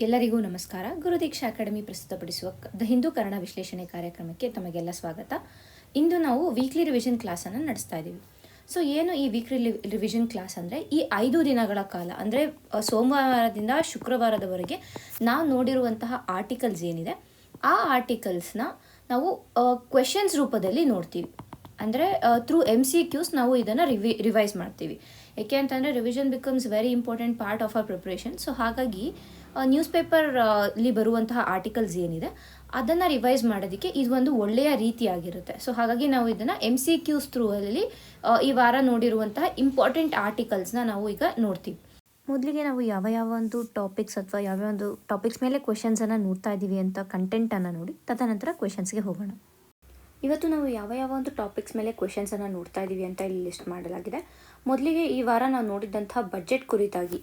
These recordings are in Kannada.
ಎಲ್ಲರಿಗೂ ನಮಸ್ಕಾರ. ಗುರುದೀಕ್ಷಾ ಅಕಾಡೆಮಿ ಪ್ರಸ್ತುತಪಡಿಸುವ ದ ಹಿಂದೂ ಕನ್ನಡ ವಿಶ್ಲೇಷಣೆ ಕಾರ್ಯಕ್ರಮಕ್ಕೆ ತಮಗೆಲ್ಲ ಸ್ವಾಗತ. ಇಂದು ನಾವು ವೀಕ್ಲಿ ರಿವಿಷನ್ ಕ್ಲಾಸನ್ನು ನಡೆಸ್ತಾ ಇದ್ದೀವಿ. ಸೊ ಏನು ಈ ವೀಕ್ಲಿ ರಿವಿಷನ್ ಕ್ಲಾಸ್ ಅಂದರೆ, ಈ 5 ದಿನಗಳ ಕಾಲ ಅಂದರೆ ಸೋಮವಾರದಿಂದ ಶುಕ್ರವಾರದವರೆಗೆ ನಾವು ನೋಡಿರುವಂತಹ ಆರ್ಟಿಕಲ್ಸ್ ಏನಿದೆ, ಆ ಆರ್ಟಿಕಲ್ಸ್ನ ನಾವು ಕ್ವೆಶನ್ಸ್ ರೂಪದಲ್ಲಿ ನೋಡ್ತೀವಿ. ಅಂದರೆ ಥ್ರೂ MCQs ನಾವು ಇದನ್ನು ರಿವೈಸ್ ಮಾಡ್ತೀವಿ. ಏಕೆ ಅಂತಂದರೆ revision becomes very important part of our preparation. So ಹಾಗಾಗಿ ನ್ಯೂಸ್ ಪೇಪರಲ್ಲಿ ಬರುವಂತಹ ಆರ್ಟಿಕಲ್ಸ್ ಏನಿದೆ ಅದನ್ನು ರಿವೈಸ್ ಮಾಡೋದಕ್ಕೆ ಇದೊಂದು ಒಳ್ಳೆಯ ರೀತಿಯಾಗಿರುತ್ತೆ. ಸೊ ಹಾಗಾಗಿ ನಾವು ಇದನ್ನು MCQs ಥ್ರೂವಲ್ಲಿ ಈ ವಾರ ನೋಡಿರುವಂತಹ ಇಂಪಾರ್ಟೆಂಟ್ ಆರ್ಟಿಕಲ್ಸ್ನ ನಾವು ಈಗ ನೋಡ್ತೀವಿ. ಮೊದಲಿಗೆ ನಾವು ಯಾವ ಒಂದು ಟಾಪಿಕ್ಸ್ ಅಥವಾ ಯಾವ ಒಂದು ಟಾಪಿಕ್ಸ್ ಮೇಲೆ ಕ್ವೆಶನ್ಸನ್ನು ನೋಡ್ತಾ ಇದ್ದೀವಿ ಅಂತ ಕಂಟೆಂಟನ್ನು ನೋಡಿ ತದನಂತರ ಕ್ವೆಶನ್ಸ್ಗೆ ಹೋಗೋಣ. ಇವತ್ತು ನಾವು ಯಾವ ಒಂದು ಟಾಪಿಕ್ಸ್ ಮೇಲೆ ಕ್ವೆಶನ್ಸನ್ನು ನೋಡ್ತಾ ಇದ್ದೀವಿ ಅಂತ ಇಲ್ಲಿ ಲಿಸ್ಟ್ ಮಾಡಲಾಗಿದೆ. ಮೊದಲಿಗೆ ಈ ವಾರ ನಾವು ನೋಡಿದಂತಹ ಬಜೆಟ್ ಕುರಿತಾಗಿ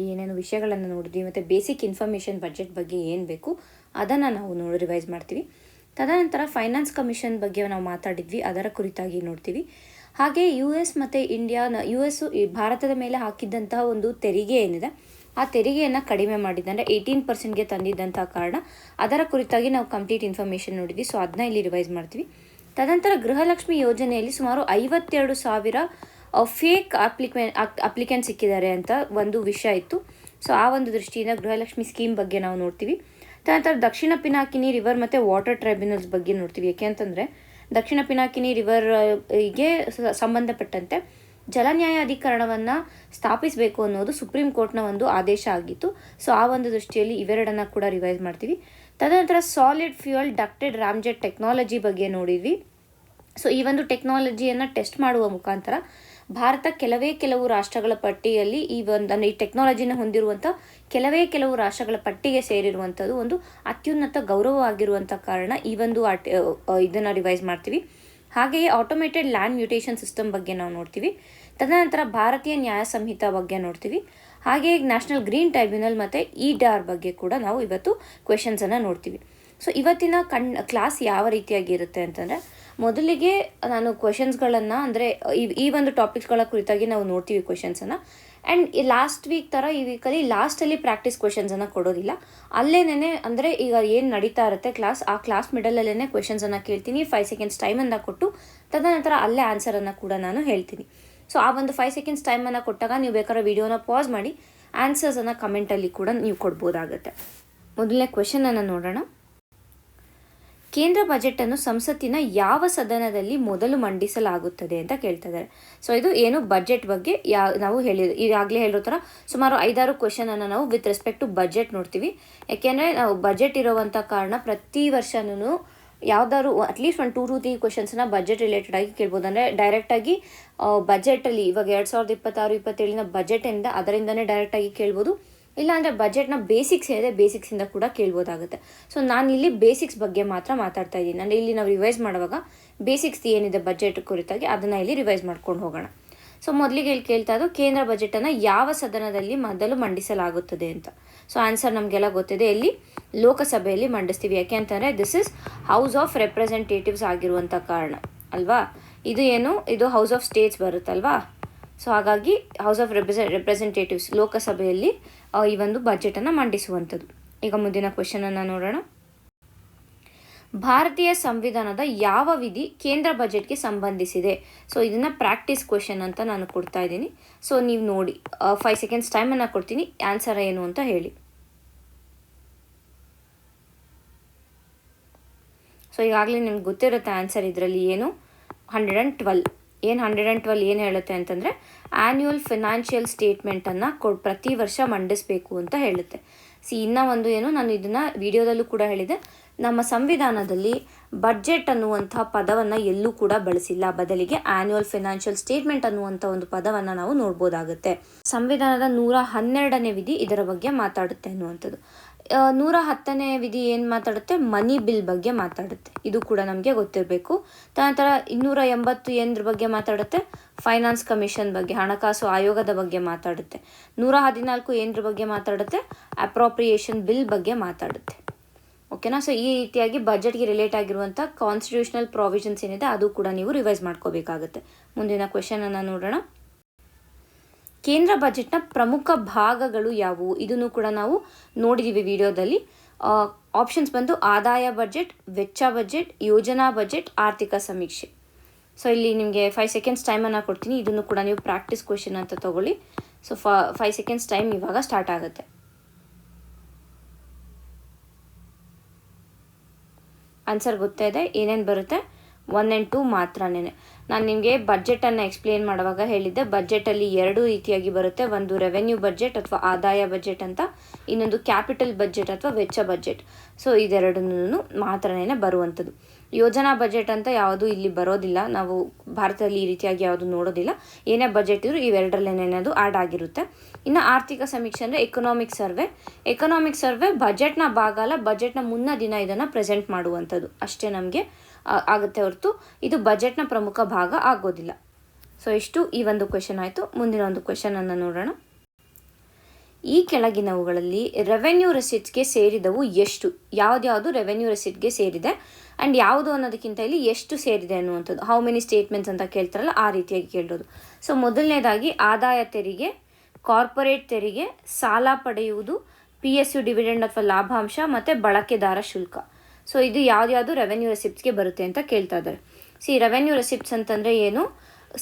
ಏನೇನು ವಿಷಯಗಳನ್ನು ನೋಡಿದ್ವಿ ಮತ್ತು ಬೇಸಿಕ್ ಇನ್ಫಾರ್ಮೇಷನ್ ಬಜೆಟ್ ಬಗ್ಗೆ ಏನು ಬೇಕು ಅದನ್ನು ನಾವು ರಿವೈಸ್ ಮಾಡ್ತೀವಿ. ತದನಂತರ ಫೈನಾನ್ಸ್ ಕಮಿಷನ್ ಬಗ್ಗೆ ನಾವು ಮಾತಾಡಿದ್ವಿ, ಅದರ ಕುರಿತಾಗಿ ನೋಡ್ತೀವಿ. ಹಾಗೆ US ಮತ್ತು US ಭಾರತದ ಮೇಲೆ ಹಾಕಿದ್ದಂತಹ ಒಂದು ತೆರಿಗೆ ಏನಿದೆ, ಆ ತೆರಿಗೆಯನ್ನು ಕಡಿಮೆ ಮಾಡಿದ್ದಂದರೆ 18%ಗೆ ತಂದಿದ್ದಂಥ ಕಾರಣ ಅದರ ಕುರಿತಾಗಿ ನಾವು ಕಂಪ್ಲೀಟ್ ಇನ್ಫಾರ್ಮೇಷನ್ ನೋಡಿದ್ವಿ. ಸೊ ಅದನ್ನ ಇಲ್ಲಿ ರಿವೈಸ್ ಮಾಡ್ತೀವಿ. ತದನಂತರ ಗೃಹಲಕ್ಷ್ಮಿ ಯೋಜನೆಯಲ್ಲಿ ಸುಮಾರು 52,000 ಫೇಕ್ ಅಪ್ಲಿಕೆಂಟ್ ಸಿಕ್ಕಿದ್ದಾರೆ ಅಂತ ಒಂದು ವಿಷಯ ಇತ್ತು. ಸೊ ಆ ಒಂದು ದೃಷ್ಟಿಯಿಂದ ಗೃಹಲಕ್ಷ್ಮಿ ಸ್ಕೀಮ್ ಬಗ್ಗೆ ನಾವು ನೋಡ್ತೀವಿ. ತದನಂತರ ದಕ್ಷಿಣ ಪಿನಾಕಿನಿ ರಿವರ್ ಮತ್ತು ವಾಟರ್ ಟ್ರೈಬ್ಯುನಲ್ಸ್ ಬಗ್ಗೆ ನೋಡ್ತೀವಿ. ಯಾಕೆ ಅಂತಂದರೆ ದಕ್ಷಿಣ ಪಿನಾಕಿನಿ ರಿವರ್ಗೆ ಸಂಬಂಧಪಟ್ಟಂತೆ ಜಲ ನ್ಯಾಯಾಧಿಕರಣವನ್ನು ಸ್ಥಾಪಿಸಬೇಕು ಅನ್ನೋದು ಸುಪ್ರೀಂ ಕೋರ್ಟ್ನ ಒಂದು ಆದೇಶ ಆಗಿತ್ತು. ಸೊ ಆ ಒಂದು ದೃಷ್ಟಿಯಲ್ಲಿ ಇವೆರಡನ್ನು ಕೂಡ ರಿವೈಸ್ ಮಾಡ್ತೀವಿ. ತದನಂತರ ಸಾಲಿಡ್ ಫ್ಯೂಯಲ್ ಡಕ್ಟೆಡ್ ರಾಮ್ಜೆಟ್ ಟೆಕ್ನಾಲಜಿ ಬಗ್ಗೆ ನೋಡಿದ್ವಿ. ಸೊ ಈ ಒಂದು ಟೆಕ್ನಾಲಜಿಯನ್ನು ಟೆಸ್ಟ್ ಮಾಡುವ ಮುಖಾಂತರ ಭಾರತ ಕೆಲವು ರಾಷ್ಟ್ರಗಳ ಪಟ್ಟಿಯಲ್ಲಿ ಈ ಟೆಕ್ನಾಲಜಿನ ಹೊಂದಿರುವಂಥ ಕೆಲವು ರಾಷ್ಟ್ರಗಳ ಪಟ್ಟಿಗೆ ಸೇರಿರುವಂಥದ್ದು ಒಂದು ಅತ್ಯುನ್ನತ ಗೌರವವಾಗಿರುವಂಥ ಕಾರಣ ಈ ಒಂದು ಇದನ್ನು ರಿವೈಸ್ ಮಾಡ್ತೀವಿ. ಹಾಗೆಯೇ ಆಟೋಮೇಟೆಡ್ ಲ್ಯಾಂಡ್ ಮ್ಯೂಟೇಷನ್ ಸಿಸ್ಟಮ್ ಬಗ್ಗೆ ನಾವು ನೋಡ್ತೀವಿ. ತದನಂತರ ಭಾರತೀಯ ನ್ಯಾಯ ಸಂಹಿತಾ ಬಗ್ಗೆ ನೋಡ್ತೀವಿ. ಹಾಗೆಯೇ ನ್ಯಾಷನಲ್ ಗ್ರೀನ್ ಟ್ರೈಬ್ಯುನಲ್ ಮತ್ತು EDAR ಬಗ್ಗೆ ಕೂಡ ನಾವು ಇವತ್ತು ಕ್ವೆಶನ್ಸನ್ನು ನೋಡ್ತೀವಿ. ಸೊ ಇವತ್ತಿನ ಕ್ಲಾಸ್ ಯಾವ ರೀತಿಯಾಗಿರುತ್ತೆ ಅಂತಂದರೆ, ಮೊದಲಿಗೆ ನಾನು ಕ್ವೆಶನ್ಸ್ಗಳನ್ನು ಅಂದರೆ ಈ ಒಂದು ಟಾಪಿಕ್ಸ್ಗಳ ಕುರಿತಾಗಿ ನಾವು ನೋಡ್ತೀವಿ ಕ್ವೆಶನ್ಸನ್ನು. ಆ್ಯಂಡ್ ಲಾಸ್ಟ್ ವೀಕ್ ಥರ ಈ ವೀಕಲ್ಲಿ ಲಾಸ್ಟಲ್ಲಿ ಪ್ರಾಕ್ಟೀಸ್ ಕ್ವೆಶನ್ಸನ್ನು ಕೊಡೋದಿಲ್ಲ. ಅಲ್ಲೇನೇ ಅಂದರೆ ಈಗ ಏನು ನಡೀತಾ ಇರುತ್ತೆ ಕ್ಲಾಸ್, ಆ ಕ್ಲಾಸ್ ಮಿಡಲಲ್ಲೇ ಕ್ವೆಶನ್ಸನ್ನು ಕೇಳ್ತೀನಿ. 5 ಸೆಕೆಂಡ್ಸ್ ಟೈಮನ್ನು ಕೊಟ್ಟು ತದನಂತರ ಅಲ್ಲೇ ಆನ್ಸರನ್ನು ಕೂಡ ನಾನು ಹೇಳ್ತೀನಿ. ಸೊ ಆ ಒಂದು 5 ಸೆಕೆಂಡ್ಸ್ ಟೈಮನ್ನು ಕೊಟ್ಟಾಗ ನೀವು ಬೇಕಾದ್ರೆ ವಿಡಿಯೋನ ಪಾಸ್ ಮಾಡಿ ಆನ್ಸರ್ಸನ್ನು ಕಮೆಂಟಲ್ಲಿ ಕೂಡ ನೀವು ಕೊಡ್ಬೋದಾಗುತ್ತೆ. ಮೊದಲನೇ ಕ್ವೆಶನನ್ನು ನೋಡೋಣ. ಕೇಂದ್ರ ಬಜೆಟನ್ನು ಸಂಸತ್ತಿನ ಯಾವ ಸದನದಲ್ಲಿ ಮೊದಲು ಮಂಡಿಸಲಾಗುತ್ತದೆ ಅಂತ ಕೇಳ್ತಿದ್ದಾರೆ. ಸೊ ಇದು ಏನು ಬಜೆಟ್ ಬಗ್ಗೆ ನಾವು ಈಗಾಗಲೇ ಹೇಳಿರೋ ಥರ ಸುಮಾರು 5-6 ಕ್ವೆಶನನ್ನು ನಾವು ವಿತ್ ರೆಸ್ಪೆಕ್ಟ್ ಟು ಬಜೆಟ್ ನೋಡ್ತೀವಿ. ಯಾಕೆಂದರೆ ನಾವು ಬಜೆಟ್ ಇರೋವಂಥ ಕಾರಣ ಪ್ರತಿ ವರ್ಷನೂ ಯಾವ್ದಾದ್ರು ಅಟ್ಲೀಸ್ಟ್ 1 2 to 3 ಕ್ವೆಶನ್ಸ್ನ ಬಜೆಟ್ ರಿಲೇಟೆಡ್ ಆಗಿ ಕೇಳ್ಬೋದು. ಅಂದರೆ ಡೈರೆಕ್ಟಾಗಿ ಬಜೆಟಲ್ಲಿ ಇವಾಗ 2026-27 ಬಜೆಟಿಂದ ಅದರಿಂದನೇ ಡೈರೆಕ್ಟಾಗಿ ಕೇಳ್ಬೋದು. ಇಲ್ಲಾಂದರೆ ಬಜೆಟ್ನ ಬೇಸಿಕ್ಸ್ ಏನಿದೆ ಬೇಸಿಕ್ಸಿಂದ ಕೂಡ ಕೇಳ್ಬೋದಾಗುತ್ತೆ. ಸೊ ನಾನಿಲ್ಲಿ ಬೇಸಿಕ್ಸ್ ಬಗ್ಗೆ ಮಾತ್ರ ಮಾತಾಡ್ತಾ ಇದ್ದೀನಿ. ಅಂದರೆ ಇಲ್ಲಿ ನಾವು ರಿವೈಸ್ ಮಾಡುವಾಗ ಬೇಸಿಕ್ಸ್ ಏನಿದೆ ಬಜೆಟ್ ಕುರಿತಾಗಿ ಅದನ್ನು ಇಲ್ಲಿ ರಿವೈಸ್ ಮಾಡ್ಕೊಂಡು ಹೋಗೋಣ. ಸೊ ಮೊದಲಿಗೆ ಇಲ್ಲಿ ಕೇಳ್ತಾ ಇದ್ದು ಕೇಂದ್ರ ಬಜೆಟನ್ನು ಯಾವ ಸದನದಲ್ಲಿ ಮೊದಲು ಮಂಡಿಸಲಾಗುತ್ತದೆ ಅಂತ. ಸೊ ಆನ್ಸರ್ ನಮಗೆಲ್ಲ ಗೊತ್ತಿದೆ, ಇಲ್ಲಿ ಲೋಕಸಭೆಯಲ್ಲಿ ಮಂಡಿಸ್ತೀವಿ. ಯಾಕೆ ಅಂತಂದರೆ this is house of representatives ಆಗಿರುವಂಥ ಕಾರಣ ಅಲ್ವಾ. ಇದು ಹೌಸ್ ಆಫ್ ಸ್ಟೇಟ್ಸ್ ಬರುತ್ತಲ್ವಾ. ಸೊ ಹಾಗಾಗಿ ಹೌಸ್ ಆಫ್ ರೆಪ್ರೆಸೆಂಟೇಟಿವ್ಸ್ ಲೋಕಸಭೆಯಲ್ಲಿ ಈ ಒಂದು ಬಜೆಟನ್ನು ಮಂಡಿಸುವಂಥದ್ದು. ಈಗ ಮುಂದಿನ ಕ್ವೆಶನನ್ನು ನೋಡೋಣ. ಭಾರತೀಯ ಸಂವಿಧಾನದ ಯಾವ ವಿಧಿ ಕೇಂದ್ರ ಬಜೆಟ್ಗೆ ಸಂಬಂಧಿಸಿದೆ? ಸೊ ಇದನ್ನು ಪ್ರಾಕ್ಟೀಸ್ ಕ್ವೆಶನ್ ಅಂತ ನಾನು ಕೊಡ್ತಾ ಇದ್ದೀನಿ. ಸೊ ನೀವು ನೋಡಿ 5 ಸೆಕೆಂಡ್ಸ್ ಟೈಮನ್ನು ಕೊಡ್ತೀನಿ, ಆನ್ಸರ್ ಏನು ಅಂತ ಹೇಳಿ. ಸೊ ಈಗಾಗಲೇ ನಿಮ್ಗೆ ಗೊತ್ತಿರುತ್ತೆ ಆನ್ಸರ್. ಇದರಲ್ಲಿ ಏನು 112 ಏನು ಹೇಳುತ್ತೆ ಅಂತಂದರೆ ಆ್ಯನ್ಯುವಲ್ ಫಿನಾನ್ಷಿಯಲ್ ಸ್ಟೇಟ್ಮೆಂಟನ್ನು ಪ್ರತಿ ವರ್ಷ ಮಂಡಿಸಬೇಕು ಅಂತ ಹೇಳುತ್ತೆ. ಇನ್ನೂ ಒಂದು ನಾನು ಇದನ್ನು ವಿಡಿಯೋದಲ್ಲೂ ಕೂಡ ಹೇಳಿದೆ, ನಮ್ಮ ಸಂವಿಧಾನದಲ್ಲಿ ಬಡ್ಜೆಟ್ ಅನ್ನುವಂಥ ಪದವನ್ನು ಎಲ್ಲೂ ಕೂಡ ಬಳಸಿಲ್ಲ. ಬದಲಿಗೆ ಆ್ಯನ್ಯುವಲ್ ಫಿನಾನ್ಷಿಯಲ್ ಸ್ಟೇಟ್ಮೆಂಟ್ ಅನ್ನುವಂಥ ಒಂದು ಪದವನ್ನು ನಾವು ನೋಡ್ಬೋದಾಗುತ್ತೆ. ಸಂವಿಧಾನದ 112ನೇ ವಿಧಿ ಇದರ ಬಗ್ಗೆ ಮಾತಾಡುತ್ತೆ ಅನ್ನುವಂಥದ್ದು. 110ನೇ ವಿಧಿ ಏನು ಮಾತಾಡುತ್ತೆ? ಮನಿ ಬಿಲ್ ಬಗ್ಗೆ ಮಾತಾಡುತ್ತೆ. ಇದು ಕೂಡ ನಮಗೆ ಗೊತ್ತಿರಬೇಕು. ತದನಂತರ 280 ಏನರ ಬಗ್ಗೆ ಮಾತಾಡುತ್ತೆ? ಫೈನಾನ್ಸ್ ಕಮಿಷನ್ ಬಗ್ಗೆ, ಹಣಕಾಸು ಆಯೋಗದ ಬಗ್ಗೆ ಮಾತಾಡುತ್ತೆ. 114 ಏನರ ಬಗ್ಗೆ ಮಾತಾಡುತ್ತೆ? ಅಪ್ರೋಪ್ರಿಯೇಷನ್ ಬಿಲ್ ಬಗ್ಗೆ ಮಾತಾಡುತ್ತೆ. ಓಕೆನಾ. ಸೊ ಈ ರೀತಿಯಾಗಿ ಬಜೆಟ್ಗೆ ರಿಲೇಟ್ ಆಗಿರುವಂಥ ಕಾನ್ಸ್ಟಿಟ್ಯೂಷನಲ್ ಪ್ರಾವಿಷನ್ಸ್ ಏನಿದೆ ಅದು ಕೂಡ ನೀವು ರಿವೈಸ್ ಮಾಡ್ಕೋಬೇಕಾಗುತ್ತೆ. ಮುಂದಿನ ಕ್ವೆಶನನ್ನು ನೋಡೋಣ. ಕೇಂದ್ರ ಬಜೆಟ್ನ ಪ್ರಮುಖ ಭಾಗಗಳು ಯಾವುವು ಇದನ್ನು ಕೂಡ ನಾವು ನೋಡಿದ್ದೀವಿ ವಿಡಿಯೋದಲ್ಲಿ. ಆಪ್ಷನ್ಸ್ ಬಂದು ಆದಾಯ ಬಜೆಟ್, ವೆಚ್ಚ ಬಜೆಟ್, ಯೋಜನಾ ಬಜೆಟ್, ಆರ್ಥಿಕ ಸಮೀಕ್ಷೆ. ಸೊ ಇಲ್ಲಿ ನಿಮಗೆ 5 ಸೆಕೆಂಡ್ಸ್ ಟೈಮನ್ನು ಕೊಡ್ತೀನಿ. ಇದನ್ನು ಕೂಡ ನೀವು ಪ್ರಾಕ್ಟೀಸ್ ಕ್ವೆಶನ್ ಅಂತ ತಗೊಳ್ಳಿ. ಸೊ 5 ಸೆಕೆಂಡ್ಸ್ ಟೈಮ್ ಇವಾಗ ಸ್ಟಾರ್ಟ್ ಆಗುತ್ತೆ. ಆನ್ಸರ್ ಗೊತ್ತಾಯಿದೆ ಏನೇನು ಬರುತ್ತೆ? 1 and 2 ಮಾತ್ರನೇ. ನಾನು ನಿಮಗೆ ಬಜೆಟನ್ನು ಎಕ್ಸ್ಪ್ಲೇನ್ ಮಾಡುವಾಗ ಹೇಳಿದ್ದೆ, ಬಜೆಟಲ್ಲಿ 2 ರೀತಿಯಾಗಿ ಬರುತ್ತೆ. ಒಂದು ರೆವೆನ್ಯೂ ಬಜೆಟ್ ಅಥವಾ ಆದಾಯ ಬಜೆಟ್ ಅಂತ, ಇನ್ನೊಂದು ಕ್ಯಾಪಿಟಲ್ ಬಜೆಟ್ ಅಥವಾ ವೆಚ್ಚ ಬಜೆಟ್. ಸೊ ಇದೆರಡನ್ನೂ ಮಾತ್ರನೇ ಬರುವಂಥದ್ದು. ಯೋಜನಾ ಬಜೆಟ್ ಅಂತ ಯಾವುದು ಇಲ್ಲಿ ಬರೋದಿಲ್ಲ. ನಾವು ಭಾರತದಲ್ಲಿ ಈ ರೀತಿಯಾಗಿ ಯಾವುದು ನೋಡೋದಿಲ್ಲ. ಏನೇ ಬಜೆಟ್ ಇದ್ರೂ ಇವೆರಡರಲ್ಲೇನೇನದು ಆ್ಯಡ್ ಆಗಿರುತ್ತೆ. ಇನ್ನು ಆರ್ಥಿಕ ಸಮೀಕ್ಷೆ ಅಂದರೆ ಎಕನಾಮಿಕ್ ಸರ್ವೆ. ಎಕನಾಮಿಕ್ ಸರ್ವೆ ಬಜೆಟ್ನ ಭಾಗ ಅಲ್ಲ, ಬಜೆಟ್ನ ಮುನ್ನ ದಿನ ಇದನ್ನು ಪ್ರೆಸೆಂಟ್ ಮಾಡುವಂಥದ್ದು ಅಷ್ಟೇ ನಮಗೆ ಆಗುತ್ತೆ ಹೊರತು ಇದು ಬಜೆಟ್ನ ಪ್ರಮುಖ ಭಾಗ ಆಗೋದಿಲ್ಲ. ಸೊ ಇಷ್ಟು ಈ ಒಂದು ಕ್ವೆಶನ್ ಆಯಿತು. ಮುಂದಿನ ಒಂದು ಕ್ವೆಶನನ್ನು ನೋಡೋಣ. ಈ ಕೆಳಗಿನವುಗಳಲ್ಲಿ ರೆವೆನ್ಯೂ ರೆಸಿಟ್ಸ್ಗೆ ಸೇರಿದವು ಎಷ್ಟು? ಯಾವ್ದು ರೆವೆನ್ಯೂ ರೆಸಿಟ್ಗೆ ಸೇರಿದೆ ಆ್ಯಂಡ್ ಯಾವುದು ಅನ್ನೋದಕ್ಕಿಂತ ಇಲ್ಲಿ ಎಷ್ಟು ಸೇರಿದೆ ಅನ್ನುವಂಥದ್ದು. ಹೌ ಮೆನಿ ಸ್ಟೇಟ್ಮೆಂಟ್ಸ್ ಅಂತ ಕೇಳ್ತಾರಲ್ಲ, ಆ ರೀತಿಯಾಗಿ ಕೇಳೋದು. ಸೊ ಮೊದಲನೇದಾಗಿ ಆದಾಯ ತೆರಿಗೆ, ಕಾರ್ಪೊರೇಟ್ ತೆರಿಗೆ, ಸಾಲ ಪಡೆಯುವುದು, PSU ಡಿವಿಡೆಂಡ್ ಅಥವಾ ಲಾಭಾಂಶ ಮತ್ತು ಬಳಕೆದಾರ ಶುಲ್ಕ. ಸೊ ಇದು ಯಾವ್ದು ರೆವೆನ್ಯೂ ರೆಸಿಪ್ಟ್ಸ್ಗೆ ಬರುತ್ತೆ ಅಂತ ಕೇಳ್ತಾ ಇದ್ದಾರೆ. ರೆವೆನ್ಯೂ ರೆಸಿಪ್ಟ್ಸ್ ಅಂತಂದರೆ ಏನು?